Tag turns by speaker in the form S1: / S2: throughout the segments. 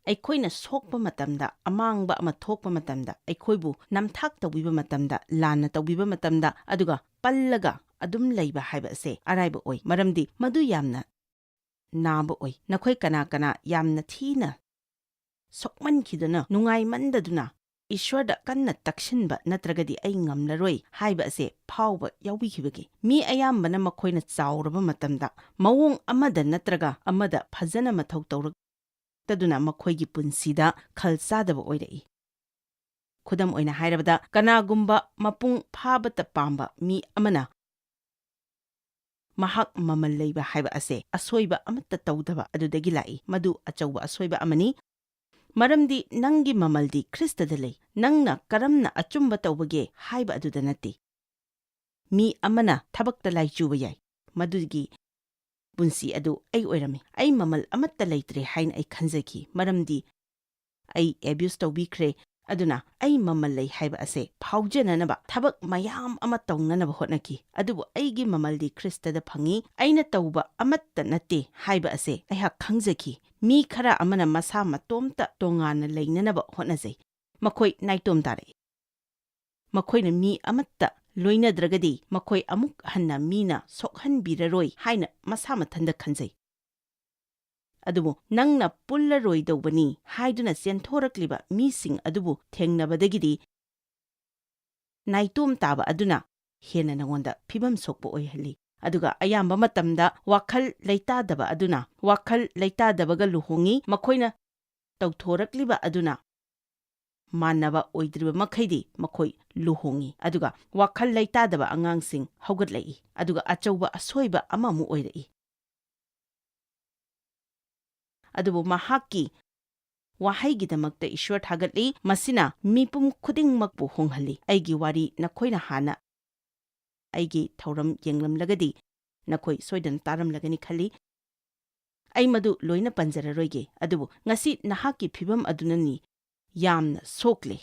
S1: ꯑꯩꯈꯣꯏꯅ ꯁꯣꯛꯄ ꯃꯇꯝꯗ ꯑꯃꯥꯡꯕ ꯑꯃ ꯊꯣꯛꯄ ꯃꯇꯝꯗ ꯑꯩꯈꯣꯏꯕꯨ ꯅꯝꯊꯥꯛ ꯇꯧꯕꯤꯕ ꯃꯇꯝꯗ ꯂꯥꯟꯅ ꯇꯧꯕꯤꯕ ꯃꯇꯝꯗ ꯑꯗꯨꯒ ꯄꯜꯂꯒ ꯑꯗꯨꯝ ꯂꯩꯕ ꯍꯥꯏꯕ ꯑꯁꯦ ꯑꯔꯥꯏꯕ ꯑꯣꯏ ꯃꯔꯝꯗꯤ ꯃꯗꯨ ꯌꯥꯝꯅ ꯅꯥꯕ ꯑꯣꯏ ꯅꯈꯣꯏ ꯀꯅꯥ ꯀꯅꯥ ꯌꯥꯝꯅ ꯊꯤꯅ ꯁꯣꯛꯃꯟꯈꯤꯗꯨꯅ ꯅꯨꯡꯉꯥꯏꯃꯟꯗꯗꯨꯅ ꯏꯁ꯭ꯋꯔꯗ ꯀꯟꯅ ꯇꯛꯁꯤꯟꯕ ꯅꯠꯇ꯭ꯔꯒꯗꯤ ꯑꯩ ꯉꯝꯂꯔꯣꯏ ꯍꯥꯏꯕ ꯑꯁꯦ ꯐꯥꯎꯕ ꯌꯥꯎꯕꯤꯈꯤꯕꯒꯦ ꯃꯤ ꯑꯌꯥꯝꯕꯅ ꯃꯈꯣꯏꯅ ꯆꯥꯎꯔꯕ ꯃꯇꯝꯗ ꯃꯑꯣꯡ ꯑꯃꯗ ꯅꯠꯇ꯭ꯔꯒ ꯑꯃꯗ ꯐꯖꯅ ꯃꯊꯧ ꯇꯧꯔꯛꯇꯗꯨꯅ ꯃꯈꯣꯏꯒꯤ ꯄꯨꯟꯁꯤꯗ ꯈꯜ ꯆꯥꯗꯕ ꯑꯣꯏꯔꯛꯏ ꯈꯨꯗꯝ ꯑꯣꯏꯅ ꯍꯥꯏꯔꯕꯗ ꯀꯅꯥꯒꯨꯝꯕ ꯃꯄꯨꯡ ꯐꯥꯕꯇ ꯄꯥꯝꯕ ꯃꯤ ꯑꯃꯅ ꯃꯍꯥꯛ ꯃꯃꯜ ꯂꯩꯕ ꯍꯥꯏꯕ ꯑꯁꯦ ꯑꯁꯣꯏꯕ ꯑꯃꯠꯇ ꯇꯧꯗꯕ ꯑꯗꯨꯗꯒꯤ ꯂꯥꯛꯏ ꯃꯗꯨ ꯑꯆꯧꯕ ꯑꯁꯣꯏꯕ ꯑꯃꯅꯤ ꯃꯔꯝꯗꯤ ꯅꯪꯒꯤ ꯃꯃꯜꯗꯤ ꯈ꯭ꯔꯤꯁꯇꯗ ꯂꯩ ꯅꯪꯅ ꯀꯔꯝꯅ ꯑꯆꯨꯝꯕ ꯇꯧꯕꯒꯦ ꯍꯥꯏꯕ ꯑꯗꯨꯗ ꯅꯠꯇꯦ ꯃꯤ ꯑꯃꯅ ꯊꯕꯛꯇ ꯂꯥꯏꯆꯨꯕ ꯌꯥꯏ ꯃꯗꯨꯒꯤ ꯄꯨꯟꯁꯤ ꯑꯗꯨ ꯑꯩ ꯑꯣꯏꯔꯝꯃꯤ ꯑꯩ ꯃꯃꯜ ꯑꯃꯠꯇ ꯂꯩꯇ꯭ꯔꯦ ꯍꯥꯏꯅ ꯑꯩ ꯈꯟꯖꯈꯤ ꯃꯔꯝꯗꯤ ꯑꯩ ꯑꯦꯕ꯭ꯌꯨꯁ ꯇꯧꯕꯤꯈ꯭ꯔꯦ ꯑꯗꯨꯅ ꯑꯩ ꯃꯃꯜ ꯂꯩ ꯍꯥꯏꯕ ꯑꯁꯦ ꯐꯥꯎꯖꯅꯅꯕ ꯊꯕꯛ ꯃꯌꯥꯝ ꯑꯃ ꯇꯧꯅꯅꯕ ꯍꯣꯠꯅꯈꯤ ꯑꯗꯨꯕꯨ ꯑꯩꯒꯤ ꯃꯃꯜꯗꯤ ꯈ꯭ꯔꯤꯁꯇꯗ ꯐꯪꯏ ꯑꯩꯅ ꯇꯧꯕ ꯑꯃꯠꯇ ꯅꯠꯇꯦ ꯍꯥꯏꯕ ꯑꯁꯦ ꯑꯩꯍꯥꯛ ꯈꯪꯖꯈꯤ ꯃꯤ ꯈꯔ ꯑꯃꯅ ꯃꯁꯥ ꯃꯇꯣꯝꯇ ꯇꯣꯉꯥꯟꯅ ꯂꯩꯅꯅꯕ ꯍꯣꯠꯅꯖꯩ ꯃꯈꯣꯏ ꯅꯥꯏꯇꯣꯝ ꯇꯥꯔꯛꯏ ꯃꯈꯣꯏꯅ ꯃꯤ ꯑꯃꯠꯇ ꯂꯣꯏꯅꯗ꯭ꯔꯒꯗꯤ ꯃꯈꯣꯏ ꯑꯃꯨꯛ ꯍꯟꯅ ꯃꯤꯅ ꯁꯣꯛꯍꯟꯕꯤꯔꯔꯣꯏ ꯍꯥꯏꯅ ꯃꯁꯥ ꯃꯊꯟꯇ ꯈꯟꯖꯩ ꯑꯗꯨꯕꯨ ꯅꯪꯅ ꯄꯨꯜꯂꯔꯣꯏꯗꯧꯕꯅꯤ ꯍꯥꯏꯗꯨꯅ ꯆꯦꯟꯊꯣꯔꯛꯂꯤꯕ ꯃꯤꯁꯤꯡ ꯑꯗꯨꯕꯨ ꯊꯦꯡꯅꯕꯗꯒꯤꯗꯤ ꯅꯥꯏꯇꯣꯝ ꯇꯥꯕ ꯑꯗꯨꯅ ꯍꯦꯟꯅ ꯅꯉꯣꯟꯗ ꯐꯤꯕꯝ ꯁꯣꯛꯄ ꯑꯣꯏꯍꯜꯂꯤ ꯑꯗꯨꯒ ꯑꯌꯥꯝꯕ ꯃꯇꯝꯗ ꯋꯥꯈꯜ ꯂꯩꯇꯥꯗꯕ ꯑꯗꯨꯅ ꯋꯥꯈꯜ ꯂꯩꯇꯥꯗꯕꯒ ꯂꯨꯍꯣꯡꯏ ꯃꯈꯣꯏꯅ ꯇꯧꯊꯣꯔꯛꯂꯤꯕ ꯑꯗꯨꯅ ꯃꯥꯟꯅꯕ ꯑꯣꯏꯗ꯭ꯔꯤꯕ ꯃꯈꯩꯗꯤ ꯃꯈꯣꯏ ꯂꯨꯍꯣꯡꯏ ꯑꯗꯨꯒ ꯋꯥꯈꯜ ꯂꯩꯇꯥꯗꯕ ꯑꯉꯥꯡꯁꯤꯡ ꯍꯧꯒꯠꯂꯛꯏ ꯑꯗꯨꯒ ꯑꯆꯧꯕ ꯑꯁꯣꯏꯕ ꯑꯃꯃꯨꯛ ꯑꯣꯏꯔꯛꯏ ꯑꯗꯨꯕꯨ ꯃꯍꯥꯛꯀꯤ ꯋꯥꯍꯩꯒꯤꯗꯃꯛꯇ ꯏꯁ꯭ꯋꯔ ꯊꯥꯒꯠꯂꯤ ꯃꯁꯤꯅ ꯃꯤꯄꯨꯝ ꯈꯨꯗꯤꯡꯃꯛꯄꯨ ꯍꯣꯡꯍꯜꯂꯤ ꯑꯩꯒꯤ ꯋꯥꯔꯤ ꯅꯈꯣꯏꯅ ꯍꯥꯟꯅ ꯑꯩꯒꯤ ꯊꯧꯔꯝ ꯌꯦꯡꯂꯝꯂꯒꯗꯤ ꯅꯈꯣꯏ ꯁꯣꯏꯗꯅ ꯇꯥꯔꯝꯂꯒꯅꯤ ꯈꯜꯂꯤ ꯑꯩ ꯃꯗꯨ ꯂꯣꯏꯅ ꯄꯟꯖꯔꯔꯣꯏꯒꯦ ꯑꯗꯨꯕꯨ ꯉꯁꯤ ꯅꯍꯥꯛꯀꯤ ꯐꯤꯕꯝ ꯑꯗꯨꯅꯅꯤ ꯌꯥꯝꯅ ꯁꯣꯛꯂꯦ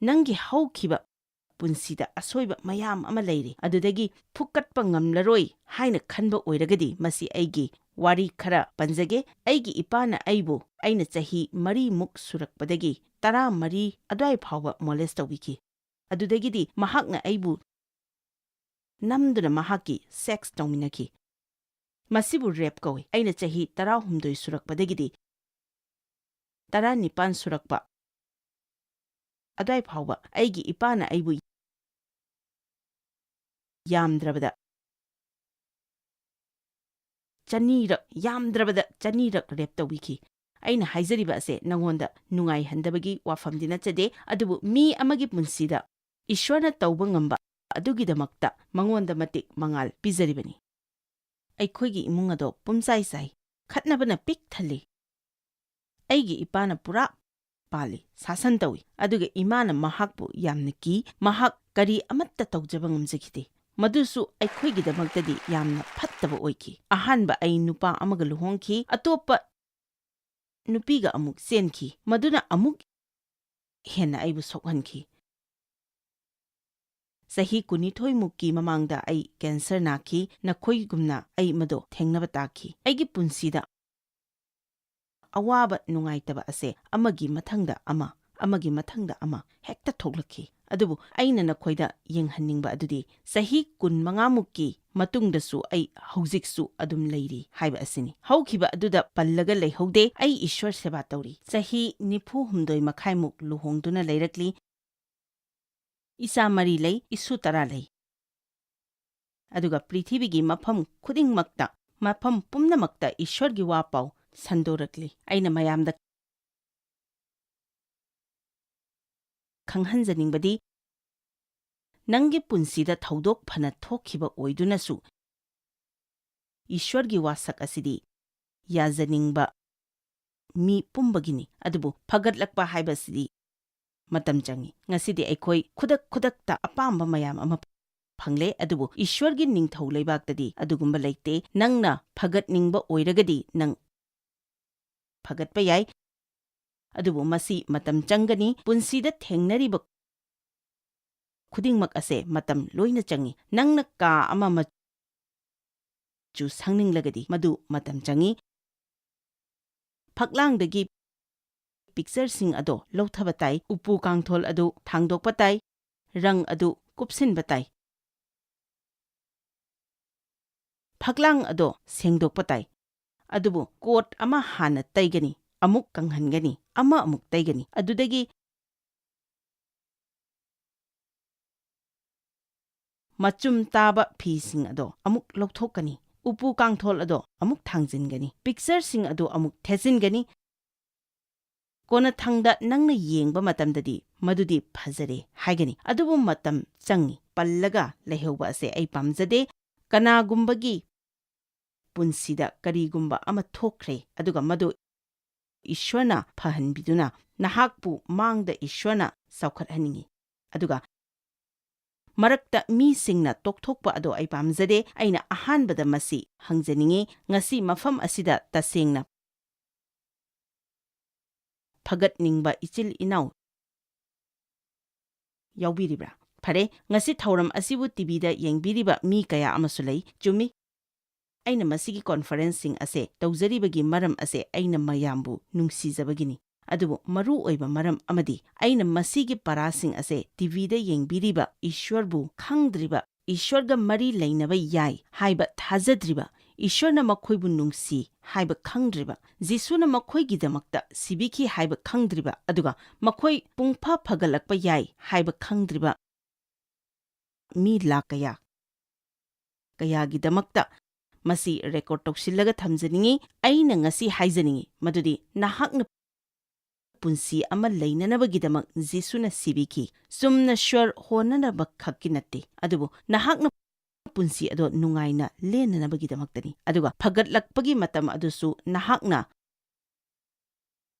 S1: ꯅꯪꯒꯤ ꯍꯧꯈꯤꯕ ꯄꯨꯟꯁꯤꯗ ꯑꯁꯣꯏꯕ ꯃꯌꯥꯝ ꯑꯃ ꯂꯩꯔꯤ ꯑꯗꯨꯗꯒꯤ ꯐꯨꯛꯀꯠꯄ ꯉꯝꯂꯔꯣꯏ ꯍꯥꯏꯅ ꯈꯟꯕ ꯑꯣꯏꯔꯒꯗꯤ ꯃꯁꯤ ꯑꯩꯒꯤ ꯋꯥꯔꯤ ꯈꯔ ꯄꯟꯖꯒꯦ ꯑꯩꯒꯤ ꯏꯄꯥꯅ ꯑꯩꯕꯨ ꯑꯩꯅ ꯆꯍꯤ 4 ꯁꯨꯔꯛꯄꯗꯒꯤ 14 ꯑꯗꯨꯋꯥꯏ ꯐꯥꯎꯕ ꯃꯣꯂꯦꯁ ꯇꯧꯕꯤꯈꯤ ꯑꯗꯨꯗꯒꯤꯗꯤ ꯃꯍꯥꯛꯅ ꯑꯩꯕꯨ ꯅꯝꯗꯨꯅ ꯃꯍꯥꯛꯀꯤ ꯁꯦꯛꯁ ꯇꯧꯃꯤꯟꯅꯈꯤ ꯃꯁꯤꯕꯨ ꯔꯦꯞ ꯀꯧꯏ ꯑꯩꯅ ꯆꯍꯤ 18 ꯁꯨꯔꯛꯄꯗꯒꯤꯗꯤ 19 ꯁꯨꯔꯛꯄ ꯑꯗꯨꯋꯥꯏ ꯐꯥꯎꯕ ꯑꯩꯒꯤ ꯏꯄꯥꯅ ꯑꯩꯕꯨ ꯌꯥꯝꯗ꯭ꯔꯕꯗ 200 ꯔꯦꯞ ꯇꯧꯕꯤꯈꯤ ꯑꯩꯅ ꯍꯥꯏꯖꯔꯤꯕ ꯑꯁꯦ ꯅꯉꯣꯟꯗ ꯅꯨꯡꯉꯥꯏꯍꯟꯗꯕꯒꯤ ꯋꯥꯐꯝꯗꯤ ꯅꯠꯆꯗꯦ ꯑꯗꯨꯕꯨ ꯃꯤ ꯑꯃꯒꯤ ꯄꯨꯟꯁꯤꯗ ꯏꯁ꯭ꯋꯔꯅ ꯇꯧꯕ ꯉꯝꯕ ꯑꯗꯨꯒꯤꯗꯃꯛꯇ ꯃꯉꯣꯟꯗ ꯃꯇꯤꯛ ꯃꯉꯥꯜ ꯄꯤꯖꯔꯤꯕꯅꯤ ꯑꯩꯈꯣꯏꯒꯤ ꯏꯃꯨꯡ ꯑꯗꯣ ꯄꯨꯝꯆꯥꯏ ꯆꯥꯏ ꯈꯠꯅꯕꯅ ꯄꯤꯛ ꯊꯜꯂꯤ ꯑꯩꯒꯤ ꯏꯄꯥꯅ ꯄꯨꯔꯥ ꯄꯥꯜꯂꯤ ꯁꯥꯁꯟ ꯇꯧꯏ ꯑꯗꯨꯒ ꯏꯃꯥꯅ ꯃꯍꯥꯛꯄꯨ ꯌꯥꯝꯅ ꯀꯤ ꯃꯍꯥꯛ ꯀꯔꯤ ꯑꯃꯠꯇ ꯇꯧꯖꯕ ꯉꯝꯖꯈꯤꯗꯦ ꯃꯗꯨꯁꯨ ꯑꯩꯈꯣꯏꯒꯤꯗꯃꯛꯇꯗꯤ ꯌꯥꯝꯅ ꯐꯠꯇꯕ ꯑꯣꯏꯈꯤ ꯑꯍꯥꯟꯕ ꯑꯩ ꯅꯨꯄꯥ ꯑꯃꯒ ꯂꯨꯍꯣꯡꯈꯤ ꯑꯇꯣꯞꯄ ꯅꯨꯄꯤꯒ ꯑꯃꯨꯛ ꯆꯦꯟꯈꯤ ꯃꯗꯨꯅ ꯑꯃꯨꯛ ꯍꯦꯟꯅ ꯑꯩꯕꯨ ꯁꯣꯛꯍꯟꯈꯤ ꯆꯍꯤ 22 ꯃꯃꯥꯡꯗ ꯑꯩ ꯀꯦꯟꯁꯔ ꯅꯥꯈꯤ ꯅꯈꯣꯏꯒꯨꯝꯅ ꯑꯩ ꯃꯗꯣ ꯊꯦꯡꯅꯕ ꯇꯥꯈꯤ ꯑꯩꯒꯤ ꯄꯨꯟꯁꯤꯗ ꯑꯋꯥꯕ ꯅꯨꯡꯉꯥꯏꯇꯕ ꯑꯁꯦ ꯑꯃꯒꯤ ꯃꯊꯪꯗ ꯑꯃ ꯍꯦꯛꯇ ꯊꯣꯛꯂꯛꯈꯤ ꯑꯗꯨꯕꯨ ꯑꯩꯅ ꯅꯈꯣꯏꯗ ꯌꯦꯡꯍꯟꯅꯤꯡꯕ ꯑꯗꯨꯗꯤ ꯆꯍꯤ 15 ꯃꯇꯨꯡꯗꯁꯨ ꯑꯩ ꯍꯧꯖꯤꯛꯁꯨ ꯑꯗꯨꯝ ꯂꯩꯔꯤ ꯍꯥꯏꯕ ꯑꯁꯤꯅꯤ ꯍꯧꯈꯤꯕ ꯑꯗꯨꯗ ꯄꯜꯂꯒ ꯂꯩꯍꯧꯗꯦ ꯑꯩ ꯏꯁ꯭ꯋꯔ ꯁꯦꯕꯥ ꯇꯧꯔꯤ ꯆꯍꯤ 49 ꯂꯨꯍꯣꯡꯗꯨꯅ ꯂꯩꯔꯛꯂꯤ ꯏꯆꯥ 4 ꯂꯩ ꯏꯁꯨ 10 ꯂꯩ ꯑꯗꯨꯒ ꯄ꯭ꯔꯤꯊꯤꯕꯤꯒꯤ ꯃꯐꯝ ꯄꯨꯝꯅꯃꯛꯇ ꯏꯁ꯭ꯋꯔꯒꯤ ꯋꯥ ꯄꯥꯎ ꯁꯟꯗꯣꯔꯛꯂꯤ ꯑꯩꯅ ꯃꯌꯥꯝꯗ ꯈꯪꯍꯟꯖꯅꯤꯡꯕꯗꯤ ꯅꯪꯒꯤ ꯄꯨꯟꯁꯤꯗ ꯊꯧꯗꯣꯛ ꯐꯅ ꯊꯣꯛꯈꯤꯕ ꯑꯣꯏꯗꯨꯅꯁꯨ ꯏꯁ꯭ꯋꯔꯒꯤ ꯋꯥꯁꯛ ꯑꯁꯤꯗꯤ ꯌꯥꯖꯅꯤꯡꯕ ꯃꯤ ꯄꯨꯝꯕꯒꯤꯅꯤ ꯑꯗꯨꯕꯨ ꯐꯒꯠꯂꯛꯄ ꯍꯥꯏꯕꯁꯤꯗꯤ ꯃꯇꯝ ꯆꯪꯏ ꯉꯁꯤꯗꯤ ꯑꯩꯈꯣꯏ ꯈꯨꯗꯛꯇ ꯑꯄꯥꯝꯕ ꯃꯌꯥꯝ ꯑꯃ ꯐꯪꯂꯦ ꯑꯗꯨꯕꯨ ꯏꯁ꯭ꯋꯔꯒꯤ ꯅꯤꯡꯊꯧ ꯂꯩꯕꯥꯛꯇꯗꯤ ꯑꯗꯨꯒꯨꯝꯕ ꯂꯩꯇꯦ ꯅꯪꯅ ꯐꯒꯠꯅꯤꯡꯕ ꯑꯣꯏꯔꯒꯗꯤ ꯅꯪ ꯐꯒꯠꯄ ꯌꯥꯏ ꯑꯗꯨꯕꯨ ꯃꯁꯤ ꯃꯇꯝ ꯆꯪꯒꯅꯤ ꯄꯨꯟꯁꯤꯗ ꯊꯦꯡꯅꯔꯤꯕ ꯈꯨꯗꯤꯡꯃꯛ ꯑꯁꯦ ꯃꯇꯝ ꯂꯣꯏꯅ ꯆꯪꯏ ꯅꯪꯅ ꯀꯥ ꯑꯃ ꯃꯆꯨ ꯁꯪꯅꯤꯡꯂꯒꯗꯤ ꯃꯗꯨ ꯃꯇꯝ ꯆꯪꯏ ꯐꯛꯂꯥꯡꯗꯒꯤ ꯄꯤꯛꯆꯔꯁꯤꯡ ꯑꯗꯣ ꯂꯧꯊꯕ ꯇꯥꯏ, ꯎꯄꯨ ꯀꯥꯡꯊꯣꯜ ꯑꯗꯨ ꯊꯥꯡꯗꯣꯛꯄ ꯇꯥꯏ, ꯔꯪ ꯑꯗꯨ ꯀꯨꯞꯁꯤꯟꯕ ꯇꯥꯏ, ꯐꯛꯂꯥꯡ ꯑꯗꯣ ꯁꯦꯡꯗꯣꯛꯄ ꯇꯥꯏ꯫ ꯑꯗꯨꯕꯨ ꯀꯣꯠ ꯑꯃ ꯍꯥꯟꯅ ꯇꯩꯒꯅꯤ, ꯑꯃꯨꯛ ꯀꯪꯍꯟꯒꯅꯤ, ꯑꯃꯨꯛ ꯇꯩꯒꯅꯤ, ꯑꯗꯨꯗꯒꯤ ꯃꯆꯨꯝ ꯇꯥꯕ ꯐꯤꯁꯤꯡ ꯑꯗꯣ ꯑꯃꯨꯛ ꯂꯧꯊꯣꯛꯀꯅꯤ, ꯎꯄꯨ ꯀꯥꯡꯊꯣꯜ ꯑꯗꯣ ꯑꯃꯨꯛ ꯊꯥꯡꯖꯤꯟꯒꯅꯤ, ꯄꯤꯛꯆꯔꯁꯤꯡ ꯑꯗꯨ ꯑꯃꯨꯛ ꯊꯦꯠꯆꯤꯟꯒꯅꯤ꯫ ꯀꯣꯟꯅꯊꯪꯗ ꯅꯪꯅ ꯌꯦꯡꯕ ꯃꯇꯝꯗꯗꯤ ꯃꯗꯨꯗꯤ ꯐꯖꯔꯦ ꯍꯥꯏꯒꯅꯤ, ꯑꯗꯨꯕꯨ ꯃꯇꯝ ꯆꯪꯏ, ꯄꯜꯂꯒ ꯂꯩꯍꯧꯕ ꯑꯁꯦ ꯑꯩ ꯄꯥꯝꯖꯗꯦ꯫ ꯀꯅꯥꯒꯨꯝꯕꯒꯤ ꯄꯨꯟꯁꯤꯗ ꯀꯔꯤꯒꯨꯝꯕ ꯑꯃ ꯊꯣꯛꯈ꯭ꯔꯦ, ꯑꯗꯨꯒ ꯃꯗꯨ ꯏꯁ꯭ꯋꯔꯅ ꯐꯍꯟꯕꯤꯗꯨꯅ ꯅꯍꯥꯛꯄꯨ ꯃꯥꯡꯗ ꯏꯁ꯭ꯋꯔꯅ ꯆꯥꯎꯈꯠꯍꯟꯅꯤꯡꯏ, ꯑꯗꯨꯒ ꯃꯔꯛꯇ ꯃꯤꯁꯤꯡꯅ ꯇꯣꯛꯊꯣꯛꯄ ꯑꯗꯣ ꯑꯩ ꯄꯥꯝꯖꯗꯦ꯫ ꯑꯩꯅ ꯑꯍꯥꯟꯕꯗ ꯃꯁꯤ ꯍꯪꯖꯅꯤꯡꯏ, ꯉꯁꯤ ꯃꯐꯝ ꯑꯁꯤꯗ ꯇꯁꯦꯡꯅ ꯐꯒꯠꯅꯤꯡꯕ ꯏꯆꯤꯜ ꯏꯅꯥꯎ ꯌꯥꯎꯕꯤꯔꯤꯕ꯭ꯔꯥ? ꯐꯔꯦ, ꯉꯁꯤ ꯊꯧꯔꯝ ꯑꯁꯤꯕꯨ ꯇꯤꯚꯤꯗ ꯌꯦꯡꯕꯤꯔꯤꯕ ꯃꯤ ꯀꯌꯥ ꯑꯃꯁꯨ ꯂꯩ, ꯆꯨꯝꯃꯤ꯫ ꯑꯩꯅ ꯃꯁꯤꯒꯤ ꯀꯣꯟꯐꯔꯦꯟꯁꯁꯤꯡ ꯑꯁꯦ ꯇꯧꯖꯔꯤꯕꯒꯤ ꯃꯔꯝ ꯑꯁꯦ ꯑꯩꯅ ꯃꯌꯥꯝꯕꯨ ꯅꯨꯡꯁꯤꯖꯕꯒꯤꯅꯤ, ꯑꯗꯨꯕꯨ ꯃꯔꯨꯑꯣꯏꯕ ꯃꯔꯝ ꯑꯃꯗꯤ ꯑꯩꯅ ꯃꯁꯤꯒꯤ ꯄꯥꯔꯥꯁꯤꯡ ꯑꯁꯦ ꯇꯤꯚꯤꯗ ꯌꯦꯡꯕꯤꯔꯤꯕ ꯏꯁ꯭ꯋꯔꯕꯨ ꯈꯪꯗ꯭ꯔꯤꯕ, ꯏꯁ꯭ꯋꯔꯒ ꯃꯔꯤ ꯂꯩꯅꯕ ꯌꯥꯏ ꯍꯥꯏꯕ ꯊꯥꯖꯗ꯭ꯔꯤꯕ, ꯏꯁ꯭ꯋꯔꯅ ꯃꯈꯣꯏꯕꯨ ꯅꯨꯡꯁꯤ ꯍꯥꯏꯕ ꯈꯪꯗ꯭ꯔꯤꯕ, ꯖꯤꯁꯨꯅ ꯃꯈꯣꯏꯒꯤꯗꯃꯛꯇ ꯁꯤꯕꯤꯈꯤ ꯍꯥꯏꯕ ꯈꯪꯗ꯭ꯔꯤꯕ, ꯑꯗꯨꯒ ꯃꯈꯣꯏ ꯄꯨꯡꯐ ꯐꯒꯠꯂꯛꯄ ꯌꯥꯏ ꯍꯥꯏꯕ ꯈꯪꯗ꯭ꯔꯤꯕ ꯃꯤ ꯂꯥꯈ ꯀꯌꯥꯒꯤꯗꯃꯛꯇ ꯃꯁꯤ ꯔꯦꯀꯣꯔꯗ ꯇꯧꯁꯤꯜꯂꯒ ꯊꯝꯖꯅꯤꯡꯏ꯫ ꯑꯩꯅ ꯉꯁꯤ ꯍꯥꯏꯖꯅꯤꯡꯏ ꯃꯗꯨꯗꯤ ꯅꯍꯥꯛꯅ ꯄꯨꯟꯁꯤ ꯑꯃ ꯂꯩꯅꯅꯕꯒꯤꯗꯃꯛ ꯖꯤꯁꯨꯅ ꯁꯤꯕꯤꯈꯤ, ꯆꯨꯝꯅ ꯁ꯭ꯋꯔ ꯍꯣꯟꯅꯅꯕ ꯈꯛꯀꯤ ꯅꯠꯇꯦ, ꯑꯗꯨꯕꯨ ꯅꯍꯥꯛꯅ ꯄꯨꯟꯁꯤ ꯑꯗꯣ ꯅꯨꯡꯉꯥꯏꯅ ꯂꯦꯟꯅꯅꯕꯒꯤꯗꯃꯛꯇꯅꯤ, ꯑꯗꯨꯒ ꯐꯒꯠꯂꯛꯄꯒꯤ ꯃꯇꯝ ꯑꯗꯨꯁꯨ ꯅꯍꯥꯛꯅ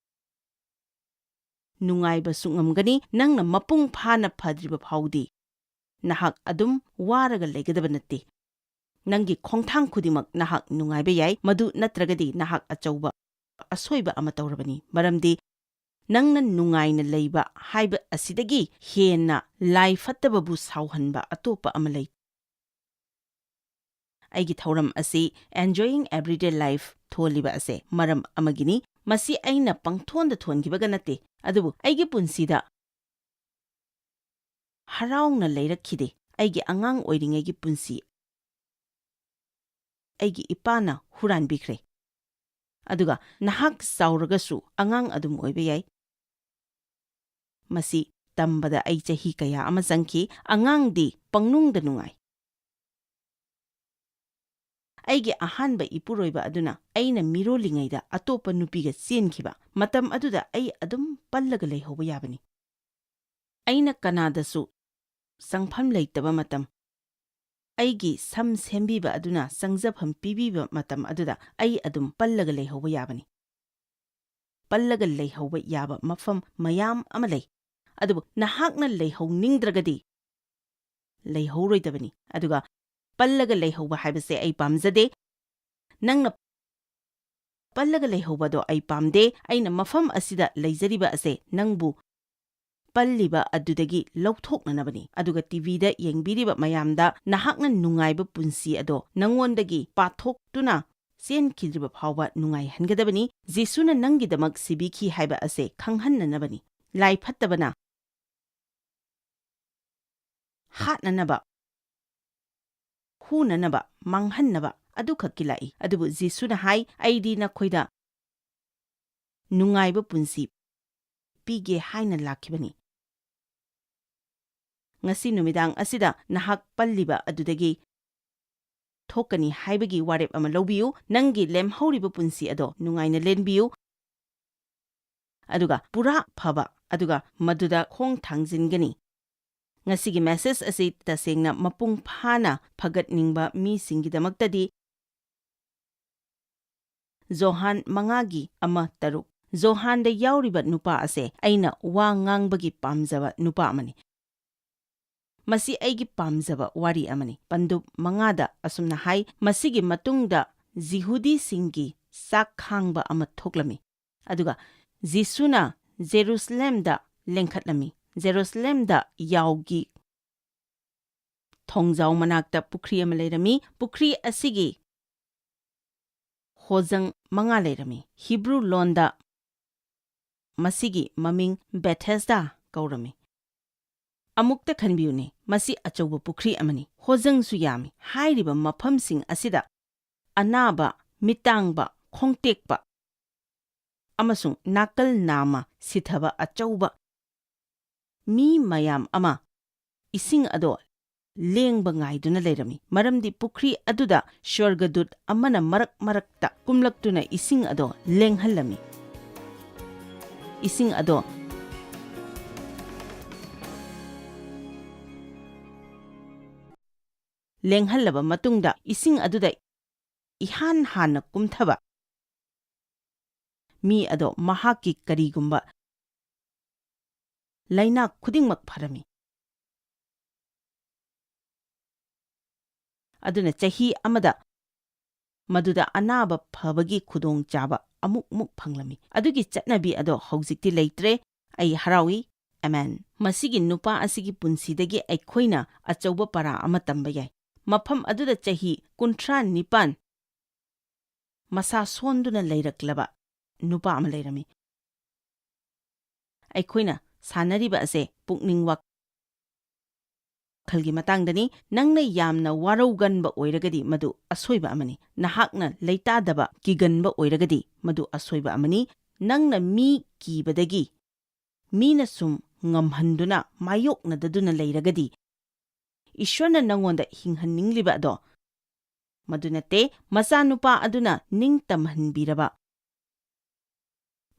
S1: ꯅꯨꯡꯉꯥꯏꯕꯁꯨ ꯉꯝꯒꯅꯤ꯫ ꯅꯪꯅ ꯃꯄꯨꯡ ꯐꯥꯅ ꯐꯗ꯭ꯔꯤꯕ ꯐꯥꯎꯗꯤ ꯅꯍꯥꯛ ꯑꯗꯨꯝ ꯋꯥꯔꯒ ꯂꯩꯒꯗꯕ ꯅꯠꯇꯦ꯫ ꯅꯪꯒꯤ ꯈꯣꯡꯊꯥꯡ ꯈꯨꯗꯤꯡꯃꯛ ꯅꯍꯥꯛ ꯅꯨꯡꯉꯥꯏꯕ ꯌꯥꯏ, ꯃꯗꯨ ꯅꯠꯇ꯭ꯔꯒꯗꯤ ꯅꯍꯥꯛ ꯑꯆꯧꯕ ꯑꯁꯣꯏꯕ ꯑꯃ ꯇꯧꯔꯕꯅꯤ, ꯃꯔꯝꯗꯤ ꯅꯪꯅ ꯅꯨꯡꯉꯥꯏꯅ ꯂꯩꯕ ꯍꯥꯏꯕ ꯑꯁꯤꯗꯒꯤ ꯍꯦꯟꯅ ꯂꯥꯏ ꯐꯠꯇꯕꯕꯨ ꯁꯥꯎꯍꯟꯕ ꯑꯇꯣꯞꯄ ꯑꯃ ꯂꯩ꯫ ꯑꯩꯒꯤ ꯊꯧꯔꯝ ꯑꯁꯤ ꯑꯦꯟꯖꯣꯌꯤꯡ ꯑꯦꯚ꯭ꯔꯤꯗꯦ ꯂꯥꯏꯐ ꯊꯣꯜꯂꯤꯕ ꯑꯁꯦ ꯃꯔꯝ ꯑꯃꯒꯤꯅꯤ꯫ ꯃꯁꯤ ꯑꯩꯅ ꯄꯪꯊꯣꯟꯗ ꯊꯣꯟꯈꯤꯕꯒ ꯅꯠꯇꯦ, ꯑꯗꯨꯕꯨ ꯑꯩꯒꯤ ꯄꯨꯟꯁꯤꯗ ꯍꯔꯥꯎꯅ ꯂꯩꯔꯛꯈꯤꯗꯦ꯫ ꯑꯩꯒꯤ ꯑꯉꯥꯡ ꯑꯣꯏꯔꯤꯉꯩꯒꯤ ꯄꯨꯟꯁꯤ ꯑꯩꯒꯤ ꯏꯄꯥꯅ ꯍꯨꯔꯥꯟꯕꯤꯈ꯭ꯔꯦ, ꯑꯗꯨꯒ ꯅꯍꯥꯛ ꯆꯥꯎꯔꯒꯁꯨ ꯑꯉꯥꯡ ꯑꯗꯨꯝ ꯑꯣꯏꯕ ꯌꯥꯏ꯫ ꯃꯁꯤ ꯇꯝꯕꯗ ꯑꯩ ꯆꯍꯤ ꯀꯌꯥ ꯑꯃ ꯆꯪꯈꯤ꯫ ꯑꯉꯥꯡꯗꯤ ꯄꯪꯅꯨꯡꯗ ꯅꯨꯡꯉꯥꯏ꯫ ꯑꯩꯒꯤ ꯑꯍꯥꯟꯕ ꯏꯄꯨꯔꯣꯏꯕ ꯑꯗꯨꯅ ꯑꯩꯅ ꯃꯤꯔꯣꯜꯂꯤꯉꯩꯗ ꯑꯇꯣꯞꯄ ꯅꯨꯄꯤꯒ ꯆꯦꯟꯈꯤꯕ ꯃꯇꯝ ꯑꯗꯨꯗ ꯑꯩ ꯑꯗꯨꯝ ꯄꯜꯂꯒ ꯂꯩꯍꯧꯕ ꯌꯥꯕꯅꯤ꯫ ꯑꯩꯅ ꯀꯅꯥꯗꯁꯨ ꯆꯪꯐꯝ ꯂꯩꯇꯕ ꯃꯇꯝ, ꯑꯩꯒꯤ ꯁꯝ ꯁꯦꯝꯕꯤꯕ ꯑꯗꯨꯅ ꯆꯪꯖꯐꯝ ꯄꯤꯕꯤꯕ ꯃꯇꯝ ꯑꯗꯨꯗ ꯑꯩ ꯑꯗꯨꯝ ꯄꯜꯂꯒ ꯂꯩꯍꯧꯕ ꯌꯥꯕꯅꯤ꯫ ꯄꯜꯂꯒ ꯂꯩꯍꯧꯕ ꯌꯥꯕ ꯃꯐꯝ ꯃꯌꯥꯝ ꯑꯃ ꯂꯩ, ꯑꯗꯨꯕꯨ ꯅꯍꯥꯛꯅ ꯂꯩꯍꯧꯅꯤꯡꯗ꯭ꯔꯒꯗꯤ ꯂꯩꯍꯧꯔꯣꯏꯗꯕꯅꯤ, ꯑꯗꯨꯒ ꯄꯜꯂꯒ ꯂꯩꯍꯧꯕ ꯍꯥꯏꯕꯁꯦ ꯑꯩ ꯄꯥꯝꯖꯗꯦ꯫ ꯅꯪꯅ ꯄꯜꯂꯒ ꯂꯩꯍꯧꯕꯗꯣ ꯑꯩ ꯄꯥꯝꯗꯦ꯫ ꯑꯩꯅ ꯃꯐꯝ ꯑꯁꯤꯗ ꯂꯩꯖꯔꯤꯕ ꯑꯁꯦ ꯅꯪꯕꯨ ꯄꯜꯂꯤꯕ ꯑꯗꯨꯗꯒꯤ ꯂꯧꯊꯣꯛꯅꯅꯕꯅꯤ, ꯑꯗꯨꯒ ꯇꯤꯚꯤꯗ ꯌꯦꯡꯕꯤꯔꯤꯕ ꯃꯌꯥꯝꯗ ꯅꯍꯥꯛꯅ ꯅꯨꯡꯉꯥꯏꯕ ꯄꯨꯟꯁꯤ ꯑꯗꯣ ꯅꯪꯉꯣꯟꯗꯒꯤ ꯄꯥꯊꯣꯛꯇꯨꯅ ꯆꯦꯟꯈꯤꯗ꯭ꯔꯤꯕ ꯐꯥꯎꯕ ꯅꯨꯡꯉꯥꯏꯍꯟꯒꯗꯕꯅꯤ꯫ ꯖꯤꯁꯨꯅ ꯅꯪꯒꯤꯗꯃꯛ ꯁꯤꯕꯤꯈꯤ ꯍꯥꯏꯕ ꯑꯁꯦ ꯈꯪꯍꯟꯅꯅꯕꯅꯤ꯫ ꯂꯥꯏ ꯐꯠꯇꯕꯅ ꯍꯥꯠꯅꯅꯕ, ꯍꯨꯅꯅꯕ, ꯃꯥꯡꯍꯟꯅꯕ ꯑꯗꯨꯈꯛꯀꯤ ꯂꯥꯛꯏ, ꯑꯗꯨꯕꯨ ꯖꯤꯁꯨꯅ ꯍꯥꯏ, ꯑꯩꯗꯤ ꯅꯈꯣꯏꯗ ꯅꯨꯡꯉꯥꯏꯕ ꯄꯨꯟꯁꯤ ꯄꯤꯒꯦ ꯍꯥꯏꯅ ꯂꯥꯛꯈꯤꯕꯅꯤ꯫ ꯉꯁꯤ ꯅꯨꯃꯤꯗꯥꯡ ꯑꯁꯤꯗ ꯅꯍꯥꯛ ꯄꯜꯂꯤꯕ ꯑꯗꯨꯗꯒꯤ ꯊꯣꯛꯀꯅꯤ ꯍꯥꯏꯕꯒꯤ ꯋꯥꯔꯦꯞ ꯑꯃ ꯂꯧꯕꯤꯌꯨ꯫ ꯅꯪꯒꯤ ꯂꯦꯝꯍꯧꯔꯤꯕ ꯄꯨꯟꯁꯤ ꯑꯗꯣ ꯅꯨꯡꯉꯥꯏꯅ ꯂꯦꯟꯕꯤꯌꯨ, ꯑꯗꯨꯒ ꯄꯨꯔꯥ ꯐꯕ, ꯑꯗꯨꯒ ꯃꯗꯨꯗ ꯈꯣꯡ ꯊꯥꯡꯖꯤꯟꯒꯅꯤ꯫ ꯉꯁꯤꯒꯤ ꯃꯦꯁꯦꯖ ꯑꯁꯤ ꯇꯁꯦꯡꯅ ꯃꯄꯨꯡ ꯐꯥꯅ ꯐꯒꯠꯅꯤꯡꯕ ꯃꯤꯁꯤꯡꯒꯤꯗꯃꯛꯇꯗꯤ ꯖꯣꯍꯥꯟ 5:1-3, ꯖꯣꯍꯥꯟꯗ ꯌꯥꯎꯔꯤꯕ ꯅꯨꯄꯥ ꯑꯁꯦ ꯑꯩꯅ ꯋꯥ ꯉꯥꯡꯕꯒꯤ ꯄꯥꯝꯖꯕ ꯅꯨꯄꯥ ꯑꯃꯅꯤ꯫ ꯃꯁꯤ ꯑꯩꯒꯤ ꯄꯥꯝꯖꯕ ꯋꯥꯔꯤ ꯑꯃꯅꯤ꯫ ꯄꯟꯗꯨꯞ 5ꯗ ꯑꯁꯨꯝꯅ ꯍꯥꯏ, ꯃꯁꯤꯒꯤ ꯃꯇꯨꯡꯗ ꯌꯍꯨꯗꯤꯁꯤꯡꯒꯤ ꯆꯥꯛ ꯈꯥꯡꯕ ꯑꯃ ꯊꯣꯛꯂꯝꯃꯤ, ꯑꯗꯨꯒ ꯖꯤꯁꯨꯅ ꯖꯦꯔꯨꯁꯂꯦꯝꯗ ꯂꯦꯡꯈꯠꯂꯝꯃꯤ꯫ ꯖꯦꯔꯨꯁꯂꯦꯝꯗ ꯌꯥꯎꯒꯤ ꯊꯣꯡꯖꯥꯎ ꯃꯅꯥꯛꯇ ꯄꯨꯈ꯭ꯔꯤ ꯑꯃ ꯂꯩꯔꯝꯃꯤ꯫ ꯄꯨꯈ꯭ꯔꯤ ꯑꯁꯤꯒꯤ ꯍꯣꯖꯪ 5 ꯂꯩꯔꯝꯃꯤ꯫ ꯍꯤꯕ꯭ꯔꯨ ꯂꯣꯟꯗ ꯃꯁꯤꯒꯤ ꯃꯃꯤꯡ ꯕꯦꯊꯦꯁꯗꯥ ꯀꯧꯔꯝꯃꯤ꯫ ꯑꯃꯨꯛꯇ ꯈꯟꯕꯤꯌꯨꯅꯦ, ꯃꯁꯤ ꯑꯆꯧꯕ ꯄꯨꯈ꯭ꯔꯤ ꯑꯃꯅꯤ, ꯍꯣꯖꯪꯁꯨ ꯌꯥꯝꯃꯤ꯫ ꯍꯥꯏꯔꯤꯕ ꯃꯐꯝꯁꯤꯡ ꯑꯁꯤꯗ ꯑꯅꯥꯕ, ꯃꯤꯇꯥꯡꯕ, ꯈꯣꯡꯇꯦꯛꯄ ꯑꯃꯁꯨꯡ ꯅꯥꯀꯜ ꯅꯥꯝꯃ ꯁꯤꯊꯕ ꯑꯆꯧꯕ ꯃꯤ ꯃꯌꯥꯝ ꯑꯃ ꯏꯁꯤꯡ ꯑꯗꯣ ꯂꯦꯡꯕ ꯉꯥꯏꯗꯨꯅ ꯂꯩꯔꯝꯃꯤ, ꯃꯔꯝꯗꯤ ꯄꯨꯈ꯭ꯔꯤ ꯑꯗꯨꯗ ꯁ꯭ꯋꯔꯒꯗꯨꯠ ꯑꯃꯅ ꯃꯔꯛ ꯃꯔꯛꯇ ꯀꯨꯝꯂꯛꯇꯨꯅ ꯏꯁꯤꯡ ꯑꯗꯣ ꯂꯦꯡꯍꯜꯂꯝꯃꯤ꯫ ꯏꯁꯤꯡ ꯑꯗꯣ ꯂꯦꯡꯍꯜꯂꯕ ꯃꯇꯨꯡꯗ ꯏꯁꯤꯡ ꯑꯗꯨꯗ ꯏꯍꯥꯟ ꯍꯥꯟꯅ ꯀꯨꯝꯊꯕ ꯃꯤ ꯑꯗꯣ ꯃꯍꯥꯛꯀꯤ ꯀꯔꯤꯒꯨꯝꯕ ꯂꯩꯅꯥ ꯈꯨꯗꯤꯡꯃꯛ ꯐꯔꯝꯃꯤ꯫ ꯑꯗꯨꯅ ꯆꯍꯤ ꯑꯃꯗ ꯃꯗꯨꯗ ꯑꯅꯥꯕ ꯐꯕꯒꯤ ꯈꯨꯗꯣꯡꯆꯥꯕ ꯑꯃꯨꯛ ꯐꯪꯂꯝꯃꯤ꯫ ꯑꯗꯨꯒꯤ ꯆꯠꯅꯕꯤ ꯑꯗꯣ ꯍꯧꯖꯤꯛꯇꯤ ꯂꯩꯇ꯭ꯔꯦ꯫ ꯑꯩ ꯍꯔꯥꯎꯏ, ꯑꯃꯦꯟ꯫ ꯃꯁꯤꯒꯤ ꯅꯨꯄꯥ ꯑꯁꯤꯒꯤ ꯄꯨꯟꯁꯤꯗꯒꯤ ꯑꯩꯈꯣꯏꯅ ꯑꯆꯧꯕ ꯄꯔꯥ ꯑꯃ ꯇꯝꯕ ꯌꯥꯏ꯫ ꯃꯐꯝ ꯑꯗꯨꯗ ꯆꯍꯤ 39 ꯃꯁꯥ ꯁꯣꯟꯗꯨꯅ ꯂꯩꯔꯛꯂꯕ ꯅꯨꯄꯥ ꯑꯃ ꯂꯩꯔꯝꯃꯤ꯫ ꯑꯩꯈꯣꯏꯅ ꯁꯥꯟꯅꯔꯤꯕ ꯑꯁꯦ ꯄꯨꯛꯅꯤꯡ ꯋꯥꯈꯜꯒꯤ ꯃꯇꯥꯡꯗꯅꯤ꯫ ꯅꯪꯅ ꯌꯥꯝꯅ ꯋꯥꯔꯧꯒꯟꯕ ꯑꯣꯏꯔꯒꯗꯤ ꯃꯗꯨ ꯑꯁꯣꯏꯕ ꯑꯃꯅꯤ꯫ ꯅꯍꯥꯛꯅ ꯂꯩꯇꯥꯗꯕ ꯀꯤꯒꯟꯕ ꯑꯣꯏꯔꯒꯗꯤ ꯃꯗꯨ ꯑꯁꯣꯏꯕ ꯑꯃꯅꯤ꯫ ꯅꯪꯅ ꯃꯤ ꯀꯤꯕꯗꯒꯤ ꯃꯤꯅ ꯁꯨꯝ ꯉꯝꯍꯟꯗꯨꯅ ꯃꯥꯌꯣꯛꯅꯗꯗꯨꯅ ꯂꯩꯔꯒꯗꯤ ꯏꯁ꯭ꯋꯔꯅ ꯅꯪꯉꯣꯟꯗ ꯍꯤꯡꯍꯟꯅꯤꯡꯂꯤꯕ ꯑꯗꯣ ꯃꯗꯨ ꯅꯠꯇꯦ꯫ ꯃꯆꯥꯅꯨꯄꯥ ꯑꯗꯨꯅ ꯅꯤꯡꯇꯝꯍꯟꯕꯤꯔꯕ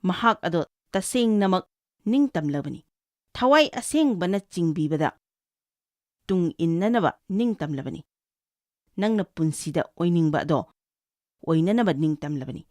S1: ꯃꯍꯥꯛ ꯑꯗꯣ ꯇꯁꯦꯡꯅꯃꯛ ꯅꯤꯡꯇꯝꯂꯕꯅꯤ꯫ ꯊꯋꯥꯏ ꯑꯁꯦꯡꯕꯅ ꯆꯤꯡꯕꯤꯕꯗ ꯇꯨꯡ ꯏꯟꯅꯅꯕ ꯅꯤꯡꯇꯝꯂꯕꯅꯤ꯫ ꯅꯪꯅ ꯄꯨꯟꯁꯤꯗ ꯑꯣꯏꯅꯤꯡꯕ ꯑꯗꯣ ꯑꯣꯏꯅꯅꯕ ꯅꯤꯡꯇꯝꯂꯕꯅꯤ꯫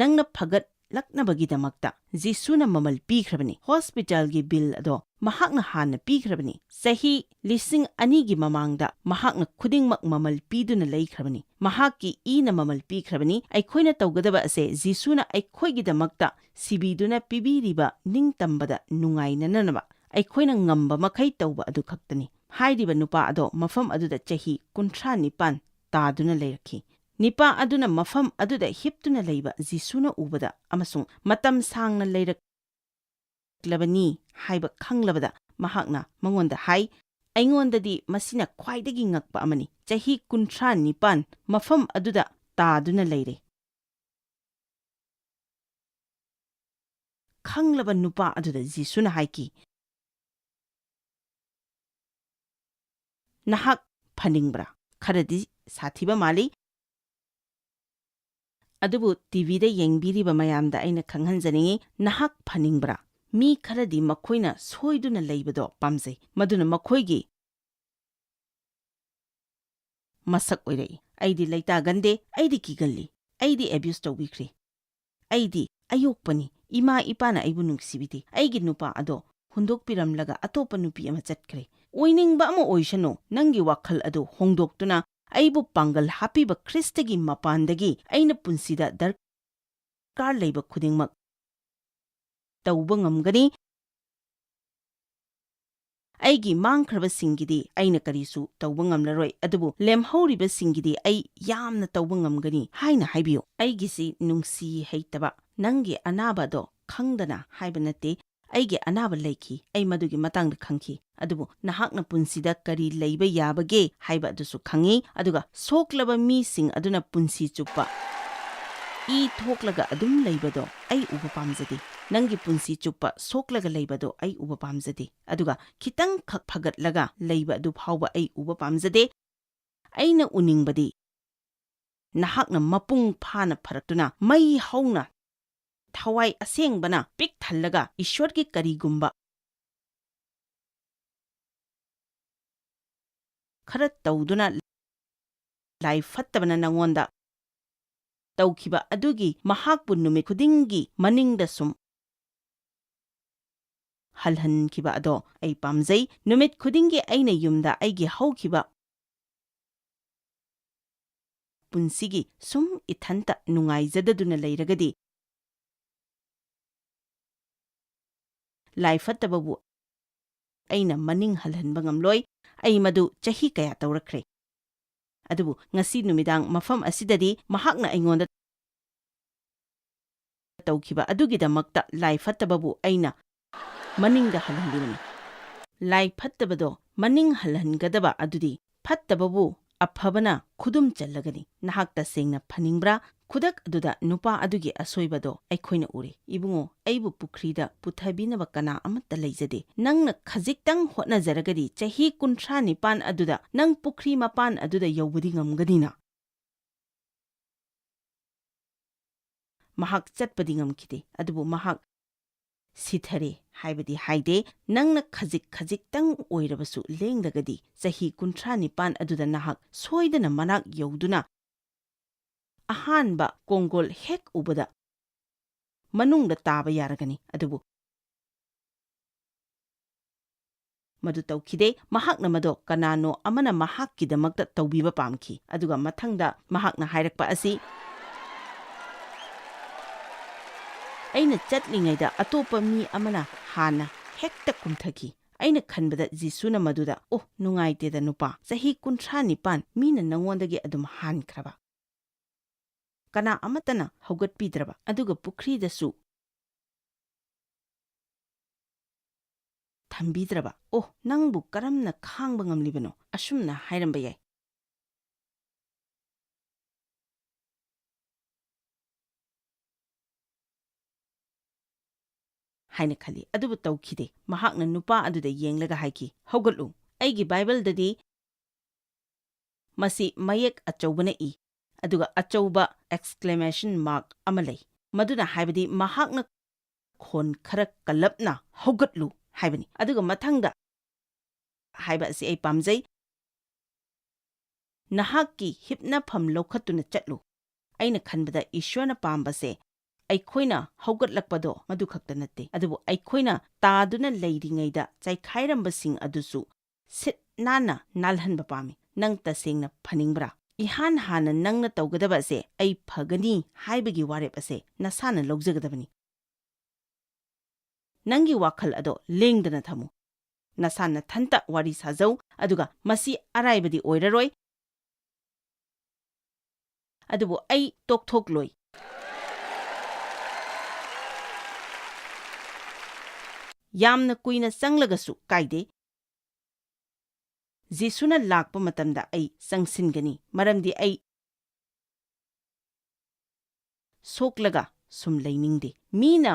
S1: ꯅꯪꯅ ꯐꯒꯠꯂꯛꯅꯕꯒꯤꯗꯃꯛꯇ ꯖꯤꯁꯨꯅ ꯃꯃꯜ ꯄꯤꯈ꯭ꯔꯕꯅꯤ꯫ ꯍꯣꯁꯄꯤꯇꯥꯜꯒꯤ ꯕꯤꯜ ꯑꯗꯣ ꯃꯍꯥꯛꯅ ꯍꯥꯟꯅ ꯄꯤꯈ꯭ꯔꯕꯅꯤ꯫ ꯆꯍꯤ 2000ꯒꯤ ꯃꯃꯥꯡꯗ ꯃꯍꯥꯛꯅ ꯈꯨꯗꯤꯡꯃꯛ ꯃꯃꯜ ꯄꯤꯗꯨꯅ ꯂꯩꯈ꯭ꯔꯕꯅꯤ꯫ ꯃꯍꯥꯛꯀꯤ ꯏꯅ ꯃꯃꯜ ꯄꯤꯈ꯭ꯔꯕꯅꯤ꯫ ꯑꯩꯈꯣꯏꯅ ꯇꯧꯒꯗꯕ ꯑꯁꯦ ꯖꯤꯁꯨꯅ ꯑꯩꯈꯣꯏꯒꯤꯗꯃꯛꯇ ꯁꯤꯕꯤꯗꯨꯅ ꯄꯤꯕꯤꯔꯤꯕ ꯅꯤꯡꯇꯝꯕꯗ ꯅꯨꯡꯉꯥꯏꯅꯅꯕ ꯑꯩꯈꯣꯏꯅ ꯉꯝꯕ ꯃꯈꯩ ꯇꯧꯕ ꯑꯗꯨ ꯈꯛꯇꯅꯤ꯫ ꯍꯥꯏꯔꯤꯕ ꯅꯨꯄꯥ ꯑꯗꯣ ꯃꯐꯝ ꯑꯗꯨꯗ ꯆꯍꯤ 39 ꯇꯥꯗꯨꯅ ꯂꯩꯔꯛꯈꯤ꯫ ꯅꯨꯄꯥ ꯑꯗꯨꯅ ꯃꯐꯝ ꯑꯗꯨꯗ ꯍꯤꯞꯇꯨꯅ ꯂꯩꯕ ꯖꯤꯁꯨꯅ ꯎꯕꯗ ꯑꯃꯁꯨꯡ ꯃꯇꯝ ꯁꯥꯡꯅ ꯂꯩꯔꯛꯂꯕꯅꯤ ꯍꯥꯏꯕ ꯈꯪꯂꯕꯗ ꯃꯍꯥꯛꯅ ꯃꯉꯣꯟꯗ ꯍꯥꯏ, ꯑꯩꯉꯣꯟꯗꯗꯤ ꯃꯁꯤꯅ ꯈ꯭ꯋꯥꯏꯗꯒꯤ ꯉꯛꯄ ꯑꯃꯅꯤ꯫ ꯆꯍꯤ 39 ꯃꯐꯝ ꯑꯗꯨꯗ ꯇꯥꯗꯨꯅ ꯂꯩꯔꯦ꯫ ꯈꯪꯂꯕ ꯅꯨꯄꯥ ꯑꯗꯨꯗ ꯖꯤꯁꯨꯅ ꯍꯥꯏꯈꯤ, ꯅꯍꯥꯛ ꯐꯅꯤꯡꯕ꯭ꯔꯥ? ꯈꯔꯗꯤ ꯁꯥꯊꯤꯕ ꯃꯥꯜꯂꯤ, ꯑꯗꯨꯕꯨ ꯇꯤꯚꯤꯗ ꯌꯦꯡꯕꯤꯔꯤꯕ ꯃꯌꯥꯝꯗ ꯑꯩꯅ ꯈꯪꯍꯟꯖꯅꯤꯡꯉꯤ, ꯅꯍꯥꯛ ꯐꯅꯤꯡꯕ꯭ꯔꯥ? ꯃꯤ ꯈꯔꯗꯤ ꯃꯈꯣꯏꯅ ꯁꯣꯏꯗꯨꯅ ꯂꯩꯕꯗꯣ ꯄꯥꯝꯖꯩ, ꯃꯗꯨꯅ ꯃꯈꯣꯏꯒꯤ ꯃꯁꯛ ꯑꯣꯏꯔꯛꯏ꯫ ꯑꯩꯗꯤ ꯂꯩꯇꯥꯒꯟꯗꯦ, ꯑꯩꯗꯤ ꯀꯤꯒꯜꯂꯤ, ꯑꯩꯗꯤ ꯑꯦꯕ꯭ꯌꯨꯁ ꯇꯧꯕꯤꯈ꯭ꯔꯦ, ꯑꯩꯗꯤ ꯑꯌꯣꯛꯄꯅꯤ, ꯏꯃꯥ ꯏꯄꯥꯅ ꯑꯩꯕꯨ ꯅꯨꯡꯁꯤꯕꯤꯗꯦ, ꯑꯩꯒꯤ ꯅꯨꯄꯥ ꯑꯗꯣ ꯍꯨꯟꯗꯣꯛꯄꯤꯔꯝꯂꯒ ꯑꯇꯣꯞꯄ ꯅꯨꯄꯤ ꯑꯃ ꯆꯠꯈ꯭ꯔꯦ꯫ ꯑꯣꯏꯅꯤꯡꯕ ꯑꯃ ꯑꯣꯏꯁꯅꯨ, ꯅꯪꯒꯤ ꯋꯥꯈꯜ ꯑꯗꯨ ꯍꯣꯡꯗꯣꯛꯇꯨꯅ ꯑꯩꯕꯨ ꯄꯥꯡꯒꯜ ꯍꯥꯞꯄꯤꯕ ꯈ꯭ꯔꯤꯁꯇꯒꯤ ꯃꯄꯥꯟꯗꯒꯤ ꯑꯩꯅ ꯄꯨꯟꯁꯤꯗ ꯗꯔꯀꯥꯔ ꯂꯩꯕ ꯈꯨꯗꯤꯡꯃꯛ ꯇꯧꯕ ꯉꯝꯒꯅꯤ꯫ ꯑꯩꯒꯤ ꯃꯥꯡꯈ꯭ꯔꯕꯁꯤꯡꯒꯤꯗꯤ ꯑꯩꯅ ꯀꯔꯤꯁꯨ ꯇꯧꯕ ꯉꯝꯂꯔꯣꯏ, ꯑꯗꯨꯕꯨ ꯂꯦꯝꯍꯧꯔꯤꯕꯁꯤꯡꯒꯤꯗꯤ ꯑꯩ ꯌꯥꯝꯅ ꯇꯧꯕ ꯉꯝꯒꯅꯤ ꯍꯥꯏꯅ ꯍꯥꯏꯕꯤꯌꯨ꯫ ꯑꯩꯒꯤꯁꯤ ꯅꯨꯡꯁꯤ ꯍꯩꯇꯕ, ꯅꯪꯒꯤ ꯑꯅꯥꯕ ꯑꯗꯣ ꯈꯪꯗꯅ ꯍꯥꯏꯕ ꯅꯠꯇꯦ꯫ ꯑꯩꯒꯤ ꯑꯅꯥꯕ ꯂꯩꯈꯤ, ꯑꯩ ꯃꯗꯨꯒꯤ ꯃꯇꯥꯡꯗ ꯈꯪꯈꯤ, ꯑꯗꯨꯕꯨ ꯅꯍꯥꯛꯅ ꯄꯨꯟꯁꯤꯗ ꯀꯔꯤ ꯂꯩꯕ ꯌꯥꯕꯒꯦ ꯍꯥꯏꯕ ꯑꯗꯨꯁꯨ ꯈꯪꯉꯤ꯫ ꯑꯗꯨꯒ ꯁꯣꯛꯂꯕ ꯃꯤꯁꯤꯡ ꯑꯗꯨꯅ ꯄꯨꯟꯁꯤ ꯆꯨꯞꯄ ꯏ ꯊꯣꯛꯂꯒ ꯑꯗꯨꯝ ꯂꯩꯕꯗꯣ ꯑꯩ ꯎꯕ ꯄꯥꯝꯖꯗꯦ꯫ ꯅꯪꯒꯤ ꯄꯨꯟꯁꯤ ꯆꯨꯞꯄ ꯁꯣꯛꯂꯒ ꯂꯩꯕꯗꯣ ꯑꯩ ꯎꯕ ꯄꯥꯝꯖꯗꯦ, ꯑꯗꯨꯒ ꯈꯤꯇꯪꯈꯛ ꯐꯒꯠꯂꯒ ꯂꯩꯕ ꯑꯗꯨ ꯐꯥꯎꯕ ꯑꯩ ꯎꯕ ꯄꯥꯝꯖꯗꯦ꯫ ꯑꯩꯅ ꯎꯅꯤꯡꯕꯗꯤ ꯅꯍꯥꯛꯅ ꯃꯄꯨꯡ ꯐꯥꯅ ꯐꯔꯛꯇꯨꯅ ꯃꯩ ꯍꯧꯅ ꯊꯋꯥꯏ ꯑꯁꯦꯡꯕꯅ ꯄꯤꯛ ꯊꯜꯂꯒ ꯏꯁ꯭ꯋꯔꯒꯤ ꯀꯔꯤꯒꯨꯝꯕ ꯈꯔ ꯇꯧꯗꯨꯅ ꯂꯥꯏ ꯐꯠꯇꯕꯅ ꯅꯉꯣꯟꯗ ꯇꯧꯈꯤꯕ ꯑꯗꯨꯒꯤ ꯃꯍꯥꯛꯄꯨ ꯅꯨꯃꯤꯠ ꯈꯨꯗꯤꯡꯒꯤ ꯃꯅꯤꯡꯗ ꯁꯨꯝ ꯍꯜꯍꯟꯈꯤꯕ ꯑꯗꯣ ꯑꯩ ꯄꯥꯝꯖꯩ꯫ ꯅꯨꯃꯤꯠ ꯈꯨꯗꯤꯡꯒꯤ ꯑꯩꯅ ꯌꯨꯝꯗ ꯑꯩꯒꯤ ꯍꯧꯈꯤꯕ ꯄꯨꯟꯁꯤꯒꯤ ꯁꯨꯝ ꯏꯊꯟꯇ ꯅꯨꯡꯉꯥꯏꯖꯗꯗꯨꯅ ꯂꯩꯔꯒꯗꯤ ꯂꯥꯏ ꯐꯠꯇꯕꯕꯨ ꯑꯩꯅ ꯃꯅꯤꯡ ꯍꯜꯍꯟꯕ ꯉꯝꯂꯣꯏ꯫ ꯑꯩ ꯃꯗꯨ ꯆꯍꯤ ꯀꯌꯥ ꯇꯧꯔꯛꯈ꯭ꯔꯦ, ꯑꯗꯨꯕꯨ ꯉꯁꯤ ꯅꯨꯃꯤꯗꯥꯡ ꯃꯐꯝ ꯑꯁꯤꯗꯗꯤ ꯃꯍꯥꯛꯅ ꯑꯩꯉꯣꯟꯗ ꯇꯧꯈꯤꯕ ꯑꯗꯨꯒꯤꯗꯃꯛꯇ ꯂꯥꯏ ꯐꯠꯇꯕꯕꯨ ꯑꯩꯅ ꯃꯅꯤꯡꯗ ꯍꯜꯍꯟꯂꯤꯕꯅꯤ꯫ ꯂꯥꯏ ꯐꯠꯇꯕꯗꯣ ꯃꯅꯤꯡ ꯍꯜꯍꯟꯒꯗꯕ ꯑꯗꯨꯗꯤ ꯐꯠꯇꯕꯕꯨ ꯑꯐꯕꯅ ꯈꯨꯗꯨꯝ ꯆꯜꯂꯒꯅꯤ꯫ ꯅꯍꯥꯛ ꯇꯁꯦꯡꯅ ꯐꯅꯤꯡꯕ꯭ꯔꯥ? ꯈꯨꯗꯛ ꯑꯗꯨꯗ ꯅꯨꯄꯥ ꯑꯗꯨꯒꯤ ꯑꯁꯣꯏꯕꯗꯣ ꯑꯩꯈꯣꯏꯅ ꯎꯔꯦ꯫ ꯏꯕꯨꯡꯉꯣ, ꯑꯩꯕꯨ ꯄꯨꯈ꯭ꯔꯤꯗ ꯄꯨꯊꯕꯤꯅꯕ ꯀꯅꯥ ꯑꯃꯠꯇ ꯂꯩꯖꯗꯦ꯫ ꯅꯪꯅ ꯈꯖꯤꯛꯇꯪ ꯍꯣꯠꯅꯖꯔꯒꯗꯤ ꯆꯍꯤ 39 ꯑꯗꯨꯗ ꯅꯪ ꯄꯨꯈ꯭ꯔꯤ ꯃꯄꯥꯟ ꯑꯗꯨꯗ ꯌꯧꯕꯗꯤ ꯉꯝꯒꯅꯤꯅ꯫ ꯃꯍꯥꯛ ꯆꯠꯄꯗꯤ ꯉꯝꯈꯤꯗꯦ, ꯑꯗꯨꯕꯨ ꯃꯍꯥꯛ ꯁꯤꯊꯔꯦ ꯍꯥꯏꯕꯗꯤ ꯍꯥꯏꯗꯦ꯫ ꯅꯪꯅ ꯈꯖꯤꯛꯇꯪ ꯑꯣꯏꯔꯕꯁꯨ ꯂꯦꯡꯂꯒꯗꯤ ꯆꯍꯤ 39 ꯑꯗꯨꯗ ꯅꯍꯥꯛ ꯁꯣꯏꯗꯅ ꯃꯅꯥꯛ ꯌꯧꯗꯨꯅ ꯑꯍꯥꯟꯕ ꯀꯣꯡꯒꯣꯜ ꯍꯦꯛ ꯎꯕꯗ ꯃꯅꯨꯡꯗ ꯇꯥꯕ ꯌꯥꯔꯒꯅꯤ꯫ ꯑꯗꯨꯕꯨ ꯃꯗꯨ ꯇꯧꯈꯤꯗꯦ꯫ ꯃꯍꯥꯛꯅ ꯃꯗꯣ ꯀꯅꯥꯅꯣ ꯑꯃꯅ ꯃꯍꯥꯛꯀꯤꯗꯃꯛꯇ ꯇꯧꯕꯤꯕ ꯄꯥꯝꯈꯤ꯫ ꯑꯗꯨꯒ ꯃꯊꯪꯗ ꯃꯍꯥꯛꯅ ꯍꯥꯏꯔꯛꯄ ꯑꯁꯤ, ꯑꯩꯅ ꯆꯠꯂꯤꯉꯩꯗ ꯑꯇꯣꯞꯄ ꯃꯤ ꯑꯃꯅ ꯍꯥꯟꯅ ꯍꯦꯛꯇ ꯀꯨꯝꯊꯈꯤ꯫ ꯑꯩꯅ ꯈꯟꯕꯗ ꯖꯤꯁꯨꯅ ꯃꯗꯨꯗ, "ꯑꯣ, ꯅꯨꯡꯉꯥꯏꯇꯦꯗ ꯅꯨꯄꯥ, ꯆꯍꯤ 39 ꯃꯤꯅ ꯅꯉꯣꯟꯗꯒꯤ ꯑꯗꯨꯝ ꯍꯥꯟꯈ꯭ꯔꯕ, ꯀꯅꯥ ꯑꯃꯠꯇꯅ ꯍꯧꯒꯠꯄꯤꯗ꯭ꯔꯕ, ꯑꯗꯨꯒ ꯄꯨꯈ꯭ꯔꯤꯗꯁꯨ ꯊꯝꯕꯤꯗ꯭ꯔꯕ, ꯑꯣ, ꯅꯪꯕꯨ ꯀꯔꯝꯅ ꯈꯥꯡꯕ ꯉꯝꯂꯤꯕꯅꯣ?" ꯑꯁꯨꯝꯅ ꯍꯥꯏꯔꯝꯕ ꯌꯥꯏ꯫ ꯍꯥꯏꯅ ꯈꯜꯂꯤ꯫ ꯑꯗꯨꯕꯨ ꯇꯧꯈꯤꯗꯦ꯫ ꯃꯍꯥꯛꯅ ꯅꯨꯄꯥ ꯑꯗꯨꯗ ꯌꯦꯡꯂꯒ ꯍꯥꯏꯈꯤ, "ꯍꯧꯒꯠꯂꯨ." ꯑꯩꯒꯤ ꯕꯥꯏꯕꯜꯗꯗꯤ ꯃꯁꯤ ꯃꯌꯦꯛ ꯑꯆꯧꯕꯅ ꯏ, ꯑꯗꯨꯒ ꯑꯆꯧꯕ ꯑꯦꯛꯁꯀ꯭ꯂꯦꯃꯦꯁꯟ ꯃꯥꯔꯛ ꯑꯃ ꯂꯩ, ꯃꯗꯨꯅ ꯍꯥꯏꯕꯗꯤ ꯃꯍꯥꯛꯅ ꯈꯣꯟ ꯈꯔ ꯀꯜꯂꯞꯅ "ꯍꯧꯒꯠꯂꯨ" ꯍꯥꯏꯕꯅꯤ꯫ ꯑꯗꯨꯒ ꯃꯊꯪꯗ ꯍꯥꯏꯕ ꯑꯁꯤ ꯑꯩ ꯄꯥꯝꯖꯩ, "ꯅꯍꯥꯛꯀꯤ ꯍꯤꯞꯅꯐꯝ ꯂꯧꯈꯠꯇꯨꯅ ꯆꯠꯂꯨ." ꯑꯩꯅ ꯈꯟꯕꯗ ꯏꯁ꯭ꯋꯔꯅ ꯄꯥꯝꯕꯁꯦ ꯑꯩꯈꯣꯏꯅ ꯍꯧꯒꯠꯂꯛꯄꯗꯣ ꯃꯗꯨ ꯈꯛꯇ ꯅꯠꯇꯦ, ꯑꯗꯨꯕꯨ ꯑꯩꯈꯣꯏꯅ ꯇꯥꯗꯨꯅ ꯂꯩꯔꯤꯉꯩꯗ ꯆꯥꯏꯈꯥꯏꯔꯝꯕꯁꯤꯡ ꯑꯗꯨꯁꯨ ꯁꯤꯠ ꯅꯥꯟꯅ ꯅꯥꯜꯍꯟꯕ ꯄꯥꯝꯃꯤ꯫ ꯅꯪ ꯇꯁꯦꯡꯅ ꯐꯅꯤꯡꯕ꯭ꯔꯥ? ꯏꯍꯥꯟ ꯍꯥꯟꯅ ꯅꯪꯅ ꯇꯧꯒꯗꯕ ꯑꯁꯦ ꯑꯩ ꯐꯒꯅꯤ ꯍꯥꯏꯕꯒꯤ ꯋꯥꯔꯦꯞ ꯑꯁꯦ ꯅꯁꯥꯅ ꯂꯧꯖꯒꯗꯕꯅꯤ꯫ ꯅꯪꯒꯤ ꯋꯥꯈꯜ ꯑꯗꯣ ꯂꯦꯡꯗꯅ ꯊꯝꯃꯨ꯫ ꯅꯁꯥ ꯅꯊꯟꯇ ꯋꯥꯔꯤ ꯁꯥꯖꯧ, ꯑꯗꯨꯒ ꯃꯁꯤ ꯑꯔꯥꯏꯕꯗꯤ ꯑꯣꯏꯔꯔꯣꯏ, ꯑꯗꯨꯕꯨ ꯑꯩ ꯇꯣꯛꯊꯣꯛꯂꯣꯏ꯫ ꯌꯥꯝꯅ ꯀꯨꯏꯅ ꯆꯪꯂꯒꯁꯨ ꯀꯥꯏꯗꯦ꯫ ꯖꯤꯁꯨꯅ ꯂꯥꯛꯄ ꯃꯇꯝꯗ ꯑꯩ ꯆꯪꯁꯤꯟꯒꯅꯤ, ꯃꯔꯝꯗꯤ ꯑꯩ ꯁꯣꯛꯂꯒ ꯁꯨꯝ ꯂꯩꯅꯤꯡꯗꯦ꯫ ꯃꯤꯅ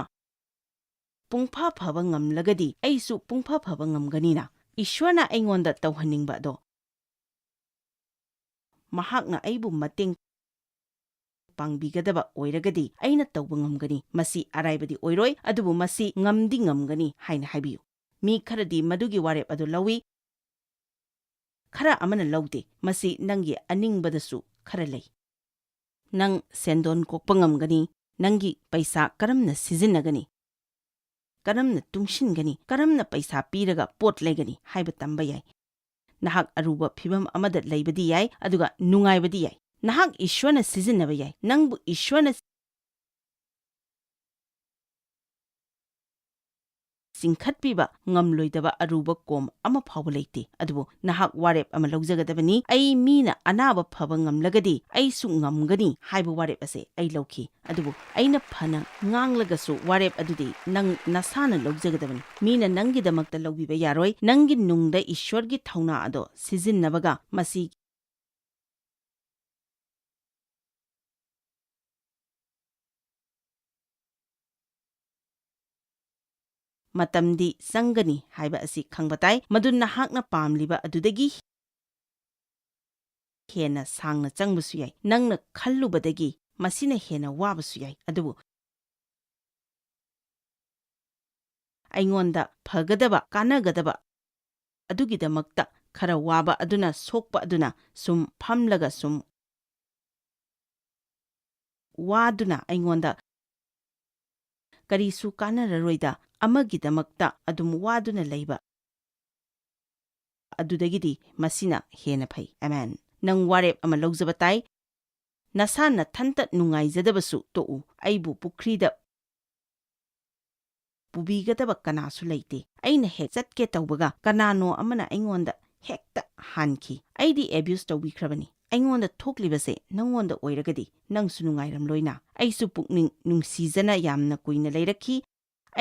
S1: ꯄꯨꯡꯐ ꯐꯕ ꯉꯝꯂꯒꯗꯤ ꯑꯩꯁꯨ ꯄꯨꯡꯐ ꯐꯕ ꯉꯝꯒꯅꯤꯅ꯫ ꯏꯁ꯭ꯋꯔꯅ ꯑꯩꯉꯣꯟꯗ ꯇꯧꯍꯟꯅꯤꯡꯕ ꯑꯗꯣ ꯃꯍꯥꯛꯅ ꯑꯩꯕꯨ ꯃꯇꯦꯡ ꯄꯥꯡꯕꯤꯒꯗꯕ ꯑꯣꯏꯔꯒꯗꯤ ꯑꯩꯅ ꯇꯧꯕ ꯉꯝꯒꯅꯤ꯫ ꯃꯁꯤ ꯑꯔꯥꯏꯕꯗꯤ ꯑꯣꯏꯔꯣꯏ, ꯑꯗꯨꯕꯨ ꯃꯁꯤ ꯉꯝꯗꯤ ꯉꯝꯒꯅꯤ ꯍꯥꯏꯅ ꯍꯥꯏꯕꯤꯌꯨ꯫ ꯃꯤ ꯈꯔꯗꯤ ꯃꯗꯨꯒꯤ ꯋꯥꯔꯦꯞ ꯑꯗꯨ ꯂꯧꯏ, ꯈꯔ ꯑꯃꯅ ꯂꯧꯗꯦ꯫ ꯃꯁꯤ ꯅꯪꯒꯤ ꯑꯅꯤꯡꯕꯗꯁꯨ ꯈꯔ ꯂꯩ꯫ ꯅꯪ ꯁꯦꯟꯗꯣꯟ ꯀꯣꯛꯄ ꯉꯝꯒꯅꯤ, ꯅꯪꯒꯤ ꯄꯩꯁꯥ ꯀꯔꯝꯅ ꯁꯤꯖꯤꯟꯅꯒꯅꯤ, ꯀꯔꯝꯅ ꯇꯨꯡꯁꯤꯟꯒꯅꯤ, ꯀꯔꯝꯅ ꯄꯩꯁꯥ ꯄꯤꯔꯒ ꯄꯣꯠ ꯂꯩꯒꯅꯤ ꯍꯥꯏꯕ ꯇꯝꯕ ꯌꯥꯏ꯫ ꯅꯍꯥꯛ ꯑꯔꯨꯕ ꯐꯤꯚꯝ ꯑꯃꯗ ꯂꯩꯕꯗꯤ ꯌꯥꯏ, ꯑꯗꯨꯒ ꯅꯨꯡꯉꯥꯏꯕꯗꯤ ꯌꯥꯏ꯫ ꯅꯍꯥꯛ ꯏꯁ꯭ꯋꯔꯅ ꯁꯤꯖꯤꯟꯅꯕ ꯌꯥꯏ꯫ ꯅꯪꯕꯨ ꯏꯁ꯭ꯋꯔꯅ ꯆꯤꯡꯈꯠꯄꯤꯕ ꯉꯝꯂꯣꯏꯗꯕ ꯑꯔꯨꯕ ꯀꯣꯝ ꯑꯃ ꯐꯥꯎꯕ ꯂꯩꯇꯦ꯫ ꯑꯗꯨꯕꯨ ꯅꯍꯥꯛ ꯋꯥꯔꯦꯞ ꯑꯃ ꯂꯧꯖꯒꯗꯕꯅꯤ꯫ ꯑꯩ ꯃꯤꯅ ꯑꯅꯥꯕ ꯐꯕ ꯉꯝꯂꯒꯗꯤ ꯑꯩꯁꯨ ꯉꯝꯒꯅꯤ ꯍꯥꯏꯕ ꯋꯥꯔꯦꯞ ꯑꯁꯦ ꯑꯩ ꯂꯧꯈꯤ꯫ ꯑꯗꯨꯕꯨ ꯑꯩꯅ ꯐꯅ ꯉꯥꯡꯂꯒꯁꯨ ꯋꯥꯔꯦꯞ ꯑꯗꯨꯗꯤ ꯅꯪ ꯅꯁꯥꯅ ꯂꯧꯖꯒꯗꯕꯅꯤ꯫ ꯃꯤꯅ ꯅꯪꯒꯤꯗꯃꯛꯇ ꯂꯧꯕꯤꯕ ꯌꯥꯔꯣꯏ꯫ ꯅꯪꯒꯤ ꯅꯨꯡꯗ ꯏꯁ꯭ꯋꯔꯒꯤ ꯊꯧꯅꯥ ꯑꯗꯣ ꯁꯤꯖꯤꯟꯅꯕꯒ ꯃꯁꯤ ꯃꯇꯝꯗꯤ ꯆꯪꯒꯅꯤ ꯍꯥꯏꯕ ꯑꯁꯤ ꯈꯪꯕ ꯇꯥꯏ꯫ ꯃꯗꯨ ꯅꯍꯥꯛꯅ ꯄꯥꯝꯂꯤꯕ ꯑꯗꯨꯗꯒꯤ ꯍꯦꯟꯅ ꯁꯥꯡꯅ ꯆꯪꯕꯁꯨ ꯌꯥꯏ꯫ ꯅꯪꯅ ꯈꯜꯂꯨꯕꯗꯒꯤ ꯃꯁꯤꯅ ꯍꯦꯟꯅ ꯋꯥꯕꯁꯨ ꯌꯥꯏ꯫ ꯑꯗꯨꯕꯨ ꯑꯩꯉꯣꯟꯗ ꯐꯒꯗꯕ, ꯀꯥꯟꯅꯒꯗꯕ ꯑꯗꯨꯒꯤꯗꯃꯛꯇ ꯈꯔ ꯋꯥꯕ ꯑꯗꯨꯅ, ꯁꯣꯛꯄ ꯑꯗꯨꯅ, ꯁꯨꯝ ꯐꯝꯂꯒ ꯁꯨꯝ ꯋꯥꯗꯨꯅ ꯑꯩꯉꯣꯟꯗ ꯀꯔꯤꯁꯨ ꯀꯥꯟꯅꯔꯔꯣꯏꯗ ꯑꯃꯒꯤꯗꯃꯛꯇ ꯑꯗꯨꯝ ꯋꯥꯗꯨꯅ ꯂꯩꯕ ꯑꯗꯨꯗꯒꯤꯗꯤ ꯃꯁꯤꯅ ꯍꯦꯟꯅ ꯐꯩ꯫ ꯑꯃꯦꯟ꯫ ꯅꯪ ꯋꯥꯔꯦꯞ ꯑꯃ ꯂꯧꯖꯕ ꯇꯥꯏ꯫ ꯅꯁꯥ ꯅꯊꯟꯇ ꯅꯨꯡꯉꯥꯏꯖꯗꯕꯁꯨ ꯇꯣꯛꯎ꯫ ꯑꯩꯕꯨ ꯄꯨꯈ꯭ꯔꯤꯗ ꯄꯨꯕꯤꯒꯗꯕ ꯀꯅꯥꯁꯨ ꯂꯩꯇꯦ꯫ ꯑꯩꯅ ꯍꯦꯛ ꯆꯠꯀꯦ ꯇꯧꯕꯒ ꯀꯅꯥꯅꯣ ꯑꯃꯅ ꯑꯩꯉꯣꯟꯗ ꯍꯦꯛꯇ ꯍꯥꯟꯈꯤ꯫ ꯑꯩꯗꯤ ꯑꯦꯕ꯭ꯌꯨꯁ ꯇꯧꯕꯤꯈ꯭ꯔꯕꯅꯤ꯫ ꯑꯩꯉꯣꯟꯗ ꯊꯣꯛꯂꯤꯕꯁꯦ ꯅꯪꯉꯣꯟꯗ ꯑꯣꯏꯔꯒꯗꯤ ꯅꯪꯁꯨ ꯅꯨꯡꯉꯥꯏꯔꯝꯂꯣꯏꯅ꯫ ꯑꯩꯁꯨ ꯄꯨꯛꯅꯤꯡ ꯅꯨꯡꯁꯤꯖꯅ ꯌꯥꯝꯅ ꯀꯨꯏꯅ ꯂꯩꯔꯛꯈꯤ꯫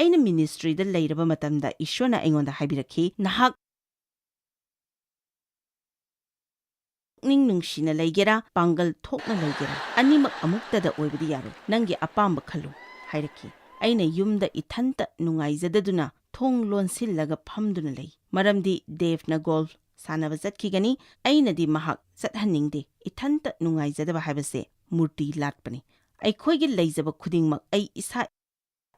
S1: ꯑꯩꯅ ꯃꯤꯅꯤꯁꯇ꯭ꯔꯤꯗ ꯂꯩꯔꯕ ꯃꯇꯝꯗ ꯏꯁ꯭ꯋꯔꯅ ꯑꯩꯉꯣꯟꯗ ꯍꯥꯏꯕꯤꯔꯛꯈꯤ, ꯅꯍꯥꯛ ꯄꯨꯛꯅꯤꯡ ꯅꯨꯡꯁꯤꯅ ꯂꯩꯒꯦꯔꯥ, ꯄꯥꯡꯒꯜ ꯊꯣꯛꯅ ꯂꯩꯒꯦꯔꯥ, ꯑꯅꯤꯃꯛ ꯑꯃꯨꯛꯇꯗ ꯑꯣꯏꯕꯗꯤ ꯌꯥꯔꯣꯏ꯫ ꯅꯪꯒꯤ ꯑꯄꯥꯝꯕ ꯈꯜꯂꯨ ꯍꯥꯏꯔꯛꯈꯤ꯫ ꯑꯩꯅ ꯌꯨꯝꯗ ꯏꯊꯟꯇ ꯅꯨꯡꯉꯥꯏꯖꯗꯗꯨꯅ ꯊꯣꯡ ꯂꯣꯟꯁꯤꯜꯂꯒ ꯐꯝꯗꯨꯅ ꯂꯩ, ꯃꯔꯝꯗꯤ ꯗꯦꯚꯅ ꯒꯣꯜꯐ ꯁꯥꯟꯅꯕ ꯆꯠꯈꯤꯒꯅꯤ꯫ ꯑꯩꯅꯗꯤ ꯃꯍꯥꯛ ꯆꯠꯍꯟꯅꯤꯡꯗꯦ꯫ ꯏꯊꯟꯇ ꯅꯨꯡꯉꯥꯏꯖꯗꯕ ꯍꯥꯏꯕꯁꯦ ꯃꯨꯔꯇꯤ ꯂꯥꯠꯄꯅꯤ꯫ ꯑꯩꯈꯣꯏꯒꯤ ꯂꯩꯖꯕ ꯈꯨꯗꯤꯡꯃꯛ ꯑꯩ ꯏꯁꯥ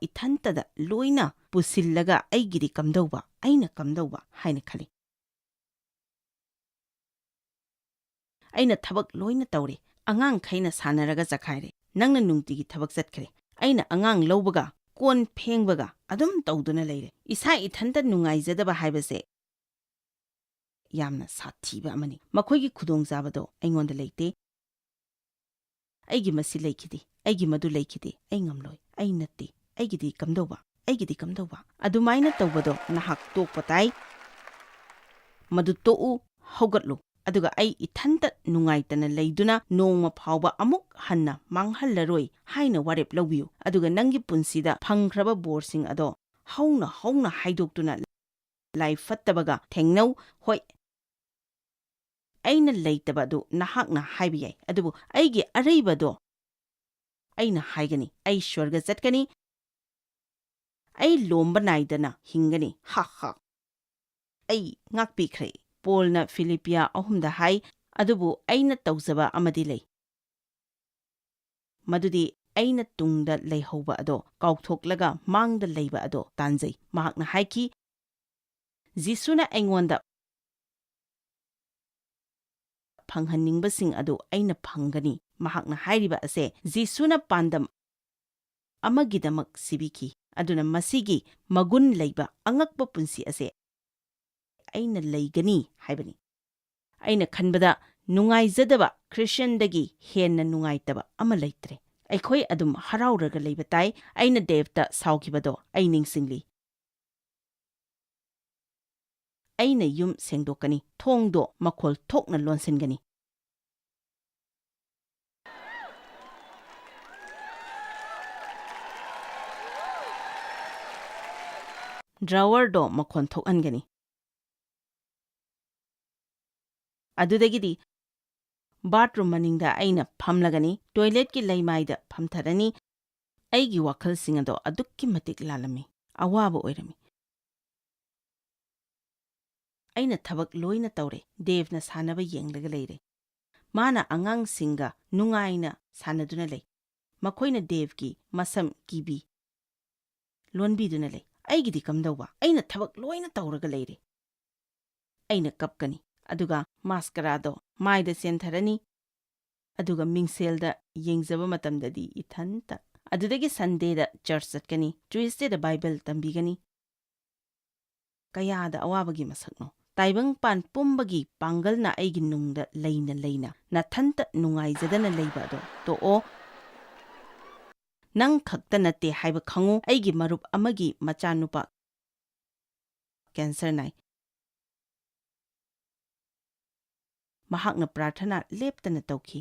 S1: ꯏꯊꯟꯇꯗ ꯂꯣꯏꯅ ꯄꯨꯁꯤꯜꯂꯒ ꯑꯩꯒꯤꯗꯤ ꯀꯝꯗꯧꯕ, ꯑꯩꯅ ꯀꯝꯗꯧꯕ ꯍꯥꯏꯅ ꯈꯜꯂꯤ꯫ ꯑꯩꯅ ꯊꯕꯛ ꯂꯣꯏꯅ ꯇꯧꯔꯦ, ꯑꯉꯥꯡꯈꯩꯅ ꯁꯥꯟꯅꯔꯒ ꯆꯈꯥꯏꯔꯦ, ꯅꯪꯅ ꯅꯨꯡꯇꯤꯒꯤ ꯊꯕꯛ ꯆꯠꯈ꯭ꯔꯦ, ꯑꯩꯅ ꯑꯉꯥꯡ ꯂꯧꯕꯒ ꯀꯣꯟ ꯐꯦꯡꯕꯒ ꯑꯗꯨꯝ ꯇꯧꯗꯨꯅ ꯂꯩꯔꯦ꯫ ꯏꯁꯥ ꯏꯊꯟꯇ ꯅꯨꯡꯉꯥꯏꯖꯗꯕ ꯍꯥꯏꯕꯁꯦ ꯌꯥꯝꯅ ꯁꯥꯊꯤꯕ ꯑꯃꯅꯤ꯫ ꯃꯈꯣꯏꯒꯤ ꯈꯨꯗꯣꯡꯆꯥꯕꯗꯣ ꯑꯩꯉꯣꯟꯗ ꯂꯩꯇꯦ꯫ ꯑꯩꯒꯤ ꯃꯁꯤ ꯂꯩꯈꯤꯗꯦ, ꯑꯩꯒꯤ ꯃꯗꯨ ꯂꯩꯈꯤꯗꯦ, ꯑꯩ ꯉꯝꯂꯣꯏ, ꯑꯩ ꯅꯠꯇꯦ, ꯑꯩꯒꯤꯗꯤ ꯀꯝꯗꯧꯕ, ꯑꯩꯒꯤꯗꯤ ꯀꯝꯗꯧꯕ꯫ ꯑꯗꯨꯃꯥꯏꯅ ꯇꯧꯕꯗꯣ ꯅꯍꯥꯛ ꯇꯣꯛꯄ ꯇꯥꯏ꯫ ꯃꯗꯨ ꯇꯣꯛꯎ, ꯍꯧꯒꯠꯂꯨ, ꯑꯗꯨꯒ ꯑꯩ ꯏꯊꯟꯇ ꯅꯨꯡꯉꯥꯏꯇꯅ ꯂꯩꯗꯨꯅ ꯅꯣꯡꯃ ꯐꯥꯎꯕ ꯑꯃꯨꯛ ꯍꯟꯅ ꯃꯥꯡꯍꯜꯂꯔꯣꯏ ꯍꯥꯏꯅ ꯋꯥꯔꯦꯞ ꯂꯧꯕꯤꯌꯨ꯫ ꯑꯗꯨꯒ ꯅꯪꯒꯤ ꯄꯨꯟꯁꯤꯗ ꯐꯪꯈ꯭ꯔꯕ ꯕꯣꯔꯁꯤꯡ ꯑꯗꯣ ꯍꯧꯅ ꯍꯧꯅ ꯍꯥꯏꯗꯣꯛꯇꯨꯅ ꯂꯥꯏ ꯐꯠꯇꯕꯒ ꯊꯦꯡꯅꯧ꯫ ꯍꯣꯏ, ꯑꯩꯅ ꯂꯩꯇꯕ ꯑꯗꯨ ꯅꯍꯥꯛꯅ ꯍꯥꯏꯕ ꯌꯥꯏ, ꯑꯗꯨꯕꯨ ꯑꯩꯒꯤ ꯑꯔꯩꯕꯗꯣ ꯑꯩꯅ ꯍꯥꯏꯒꯅꯤ꯫ ꯑꯩ ꯁ꯭ꯋꯔꯒ ꯆꯠꯀꯅꯤ, ꯑꯩ ꯂꯣꯝꯕ ꯅꯥꯏꯗꯅ ꯍꯤꯡꯒꯅꯤ꯫ ꯍꯥ ꯍꯥ꯫ ꯑꯩ ꯉꯥꯛꯄꯤꯈ꯭ꯔꯦ, ꯄꯣꯜꯅ ꯐꯤꯂꯤꯄꯤꯌꯥ 3ꯗ ꯍꯥꯏ꯫ ꯑꯗꯨꯕꯨ ꯑꯩꯅ ꯇꯧꯖꯕ ꯑꯃꯗꯤ ꯂꯩ, ꯃꯗꯨꯗꯤ ꯑꯩꯅ ꯇꯨꯡꯗ ꯂꯩꯍꯧꯕ ꯑꯗꯣ ꯀꯥꯎꯊꯣꯛꯂꯒ ꯃꯥꯡꯗ ꯂꯩꯕ ꯑꯗꯣ ꯇꯥꯟꯖꯩ꯫ ꯃꯍꯥꯛꯅ ꯍꯥꯏꯈꯤ, ꯖꯤꯁꯨꯅ ꯑꯩꯉꯣꯟꯗ ꯐꯪꯍꯟꯅꯤꯡꯕꯁꯤꯡ ꯑꯗꯨ ꯑꯩꯅ ꯐꯪꯒꯅꯤ꯫ ꯃꯍꯥꯛꯅ ꯍꯥꯏꯔꯤꯕ ꯑꯁꯦ ꯖꯤꯁꯨꯅ ꯄꯥꯟꯗꯝ ꯑꯃꯒꯤꯗꯃꯛ ꯁꯤꯕꯤꯈꯤ, ꯑꯗꯨꯅ ꯃꯁꯤꯒꯤ ꯃꯒꯨꯟ ꯂꯩꯕ ꯑꯉꯛꯄ ꯄꯨꯟꯁꯤ ꯑꯁꯦ ꯑꯩꯅ ꯂꯩꯒꯅꯤ ꯍꯥꯏꯕꯅꯤ꯫ ꯑꯩꯅ ꯈꯟꯕꯗ ꯅꯨꯡꯉꯥꯏꯖꯗꯕ ꯈ꯭ꯔꯤꯁꯇ꯭ꯌꯟꯗꯒꯤ ꯍꯦꯟꯅ ꯅꯨꯡꯉꯥꯏꯇꯕ ꯑꯃ ꯂꯩꯇ꯭ꯔꯦ꯫ ꯑꯩꯈꯣꯏ ꯑꯗꯨꯝ ꯍꯔꯥꯎꯔꯒ ꯂꯩꯕ ꯇꯥꯏ꯫ ꯑꯩꯅ ꯗꯦꯚꯇ ꯁꯥꯎꯈꯤꯕꯗꯣ ꯑꯩ ꯅꯤꯡꯁꯤꯡꯂꯤ꯫ ꯑꯩꯅ ꯌꯨꯝ ꯁꯦꯡꯗꯣꯛꯀꯅꯤ, ꯊꯣꯡꯗꯣ ꯃꯈꯣꯜ ꯊꯣꯛꯅ ꯂꯣꯟꯁꯤꯟꯒꯅꯤ꯫ ꯗ꯭ꯔꯥꯋꯔꯗꯣ ꯃꯈꯣꯟ ꯊꯣꯛꯍꯟꯒꯅꯤ꯫ ꯑꯗꯨꯗꯒꯤꯗꯤ ꯕꯥꯊꯔꯨꯝ ꯃꯅꯤꯡꯗ ꯑꯩꯅ ꯐꯝꯂꯒꯅꯤ, ꯇꯣꯏꯂꯦꯠꯀꯤ ꯂꯩꯃꯥꯏꯗ ꯐꯝꯊꯔꯅꯤ꯫ ꯑꯩꯒꯤ ꯋꯥꯈꯜꯁꯤꯡ ꯑꯗꯣ ꯑꯗꯨꯛꯀꯤ ꯃꯇꯤꯛ ꯂꯥꯜꯂꯝꯃꯤ, ꯑꯋꯥꯕ ꯑꯣꯏꯔꯝꯃꯤ꯫ ꯑꯩꯅ ꯊꯕꯛ ꯂꯣꯏꯅ ꯇꯧꯔꯦ, ꯗꯦꯚꯅ ꯁꯥꯟꯅꯕ ꯌꯦꯡꯂꯒ ꯂꯩꯔꯦ꯫ ꯃꯥꯅ ꯑꯉꯥꯡꯁꯤꯡꯒ ꯅꯨꯡꯉꯥꯏꯅ ꯁꯥꯟꯅꯗꯨꯅ ꯂꯩ, ꯃꯈꯣꯏꯅ ꯗꯦꯚꯀꯤ ꯃꯁꯝ ꯀꯤꯕꯤ ꯂꯣꯟꯕꯤꯗꯨꯅ ꯂꯩ꯫ ꯑꯩꯒꯤꯗꯤ ꯀꯝꯗꯧꯕ? ꯑꯩꯅ ꯊꯕꯛ ꯂꯣꯏꯅ ꯇꯧꯔꯒ ꯂꯩꯔꯦ꯫ ꯑꯩꯅ ꯀꯞꯀꯅꯤ, ꯑꯗꯨꯒ ꯃꯥꯁꯀꯔꯥꯗꯣ ꯃꯥꯏꯗ ꯆꯦꯟꯊꯔꯅꯤ, ꯑꯗꯨꯒ ꯃꯤꯡꯁꯦꯜꯗ ꯌꯦꯡꯖꯕ ꯃꯇꯝꯗꯗꯤ ꯏꯊꯟꯇ꯫ ꯑꯗꯨꯗꯒꯤ ꯁꯟꯗꯦꯗ ꯆꯔꯆ ꯆꯠꯀꯅꯤ, ꯇ꯭ꯌꯨꯁꯗꯦꯗ ꯕꯥꯏꯕꯜ ꯇꯝꯕꯤꯒꯅꯤ꯫ ꯀꯌꯥꯗ ꯑꯋꯥꯕꯒꯤ ꯃꯁꯛꯅꯣ! ꯇꯥꯏꯕꯪꯄꯥꯟ ꯄꯨꯝꯕꯒꯤ ꯄꯥꯡꯒꯜꯅ ꯑꯩꯒꯤ ꯅꯨꯡꯗ ꯂꯩꯅ ꯂꯩꯅ ꯅꯊꯟꯇ ꯅꯨꯡꯉꯥꯏꯖꯗꯅ ꯂꯩꯕ ꯑꯗꯣ ꯇꯣꯛꯑꯣ꯫ ꯅꯪ ꯈꯛꯇ ꯅꯠꯇꯦ ꯍꯥꯏꯕ ꯈꯪꯉꯨ꯫ ꯑꯩꯒꯤ ꯃꯔꯨꯞ ꯑꯃꯒꯤ ꯃꯆꯥꯅꯨꯄꯥ ꯀꯦꯟꯁꯔ ꯅꯥꯏ꯫ ꯃꯍꯥꯛꯅ ꯄ꯭ꯔꯥꯊꯅꯥ ꯂꯦꯞꯇꯅ ꯇꯧꯈꯤ꯫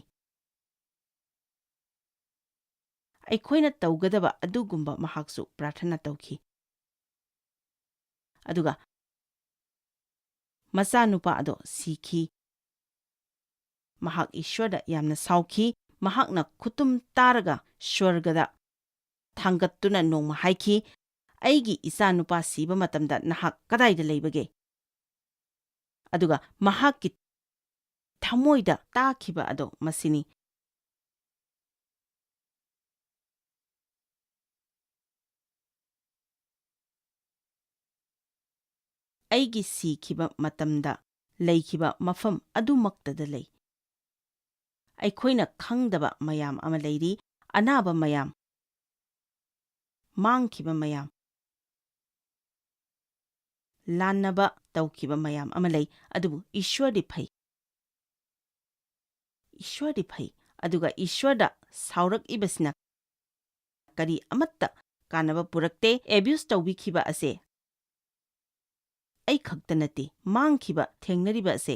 S1: ꯑꯩꯈꯣꯏꯅ ꯇꯧꯒꯗꯕ ꯑꯗꯨꯒꯨꯝꯕ ꯃꯍꯥꯛꯁꯨ ꯄ꯭ꯔꯥꯊꯅꯥ ꯇꯧꯈꯤ꯫ ꯑꯗꯨꯒ ꯃꯆꯥꯅꯨꯄꯥ ꯑꯗꯣ ꯁꯤꯈꯤ꯫ ꯃꯍꯥꯛ ꯏꯁ꯭ꯋꯔꯗ ꯌꯥꯝꯅ ꯁꯥꯎꯈꯤ꯫ ꯃꯍꯥꯛꯅ ꯈꯨꯠꯇꯨꯝ ꯇꯥꯔꯒ ꯁ꯭ꯋꯔꯒꯗ ꯊꯥꯡꯒꯠꯇꯨꯅ ꯅꯣꯡꯃ ꯍꯥꯏꯈꯤ, ꯑꯩꯒꯤ ꯏꯆꯥꯅꯨꯄꯥ ꯁꯤꯕ ꯃꯇꯝꯗ ꯅꯍꯥꯛ ꯀꯗꯥꯏꯗ ꯂꯩꯕꯒꯦ? ꯑꯗꯨꯒ ꯃꯍꯥꯛꯀꯤ ꯊꯃꯣꯏꯗ ꯇꯥꯈꯤꯕ ꯑꯗꯣ ꯃꯁꯤꯅꯤ, ꯑꯩꯒꯤ ꯁꯤꯈꯤꯕ ꯃꯇꯝꯗ ꯂꯩꯈꯤꯕ ꯃꯐꯝ ꯑꯗꯨꯃꯛꯇꯗ ꯂꯩ꯫ ꯑꯩꯈꯣꯏꯅ ꯈꯪꯗꯕ ꯃꯌꯥꯝ ꯑꯃ ꯂꯩꯔꯤ, ꯑꯅꯥꯕ ꯃꯌꯥꯝ, ꯃꯥꯡꯈꯤꯕ ꯃꯌꯥꯝ, ꯂꯥꯟꯅꯕ ꯇꯧꯈꯤꯕ ꯃꯌꯥꯝ ꯑꯃ ꯂꯩ꯫ ꯑꯗꯨꯕꯨ ꯏꯁ꯭ꯋꯔꯗꯤ ꯐꯩ, ꯏꯁ꯭ꯋꯔꯗꯤ ꯐꯩ꯫ ꯑꯗꯨꯒ ꯏꯁ꯭ꯋꯔꯗ ꯁꯥꯎꯔꯛꯏꯕꯁꯤꯅ ꯀꯔꯤ ꯑꯃꯠꯇ ꯀꯥꯟꯅꯕ ꯄꯨꯔꯛꯇꯦ꯫ ꯑꯦꯕ꯭ꯌꯨꯁ ꯇꯧꯕꯤꯈꯤꯕ ꯑꯁꯦ ꯑꯩ ꯈꯛꯇ ꯅꯠꯇꯦ, ꯃꯥꯡꯈꯤꯕ ꯊꯦꯡꯅꯔꯤꯕ ꯑꯁꯦ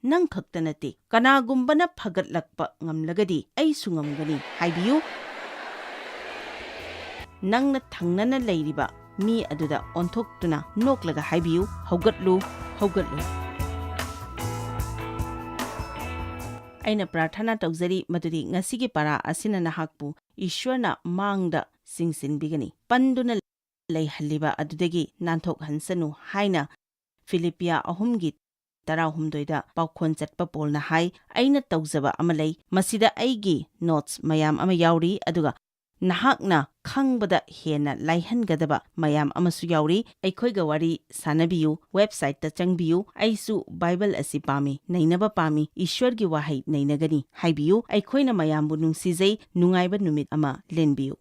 S1: ꯅꯪ ꯈꯛꯇ ꯅꯠꯇꯦ, ꯀꯅꯥꯒꯨꯝꯕꯅ ꯐꯒꯠꯂꯛꯄ ꯉꯝꯂꯒꯗꯤ ꯑꯩꯁꯨ ꯉꯝꯒꯅꯤ ꯍꯥꯏꯕꯤꯌꯨ꯫ ꯅꯪꯅ ꯊꯪꯅꯅ ꯂꯩꯔꯤꯕ ꯃꯤ ꯑꯗꯨꯗ ꯑꯣꯟꯊꯣꯛꯇꯨꯅ ꯅꯣꯛꯂꯒ ꯍꯥꯏꯕꯤꯌꯨ, ꯍꯧꯒꯠꯂꯨ, ꯍꯧꯒꯠꯂꯨ꯫ ꯑꯩꯅ ꯄ꯭ꯔꯥꯔꯊꯅꯥ ꯇꯧꯖꯔꯤ ꯃꯗꯨꯗꯤ ꯉꯁꯤꯒꯤ ꯄꯥꯔꯥ ꯑꯁꯤꯅ ꯅꯍꯥꯛꯄꯨ ꯏꯁ꯭ꯋꯔꯅ ꯃꯥꯡꯗ ꯆꯤꯡꯁꯤꯟꯕꯤꯒꯅꯤ, ꯄꯟꯗꯨꯅ ꯂꯩꯍꯜꯂꯤꯕ ꯑꯗꯨꯗꯒꯤ ꯅꯥꯟꯊꯣꯛꯍꯟꯁꯅꯨ ꯍꯥꯏꯅ ꯐꯤꯂꯤꯞꯄꯤꯌꯥ 3:18 ꯄꯥꯎꯈꯣꯟ ꯆꯠꯄ ꯄꯣꯜꯅ ꯍꯥꯏ꯫ ꯑꯩꯅ ꯇꯧꯖꯕ ꯑꯃ ꯂꯩ, ꯃꯁꯤꯗ ꯑꯩꯒꯤ ꯅꯣꯠꯁ ꯃꯌꯥꯝ ꯑꯃ ꯌꯥꯎꯔꯤ, ꯑꯗꯨꯒ ꯅꯍꯥꯛꯅ ꯈꯪꯕꯗ ꯍꯦꯟꯅ ꯂꯥꯏꯍꯟꯒꯗꯕ ꯃꯌꯥꯝ ꯑꯃꯁꯨ ꯌꯥꯎꯔꯤ꯫ ꯑꯩꯈꯣꯏꯒ ꯋꯥꯔꯤ ꯁꯥꯅꯕꯤꯌꯨ, ꯋꯦꯕꯁꯥꯏꯠꯇ ꯆꯪꯕꯤꯌꯨ꯫ ꯑꯩꯁꯨ ꯕꯥꯏꯕꯜ ꯑꯁꯤ ꯄꯥꯝꯃꯤ, ꯅꯩꯅꯕ ꯄꯥꯝꯃꯤ, ꯏꯁ꯭ꯋꯔꯒꯤ ꯋꯥꯍꯩ ꯅꯩꯅꯒꯅꯤ ꯍꯥꯏꯕꯤꯌꯨ꯫ ꯑꯩꯈꯣꯏꯅ ꯃꯌꯥꯝꯕꯨ ꯅꯨꯡꯁꯤꯖꯩ, ꯅꯨꯡꯉꯥꯏꯕ ꯅꯨꯃꯤꯠ ꯑꯃ ꯂꯦꯟꯕꯤꯌꯨ꯫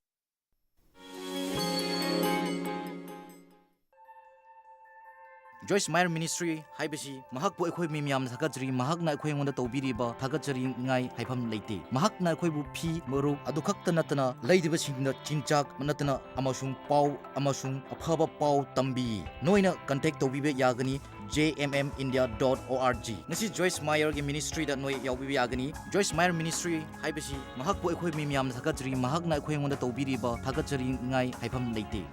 S2: Joyce Meyer Ministry haibasi mahakpu akhoi mi miyamna thakachri mahakna akhoi ngonda tawbiriba thakachri ngai haifam leite mahakna akhoi bu phi maru adu khakta natana leidiba singna chinchak natana amasung pau amasung aphaba pau tambi noina contact tawbibe yagani jmmindia.org ngasi Joyce Meyer gi ministry da noi yawbibe yagani Joyce Meyer Ministry haibasi mahakpu akhoi mi miyamna thakachri mahakna akhoi ngonda tawbiriba thakachri ngai haifam leite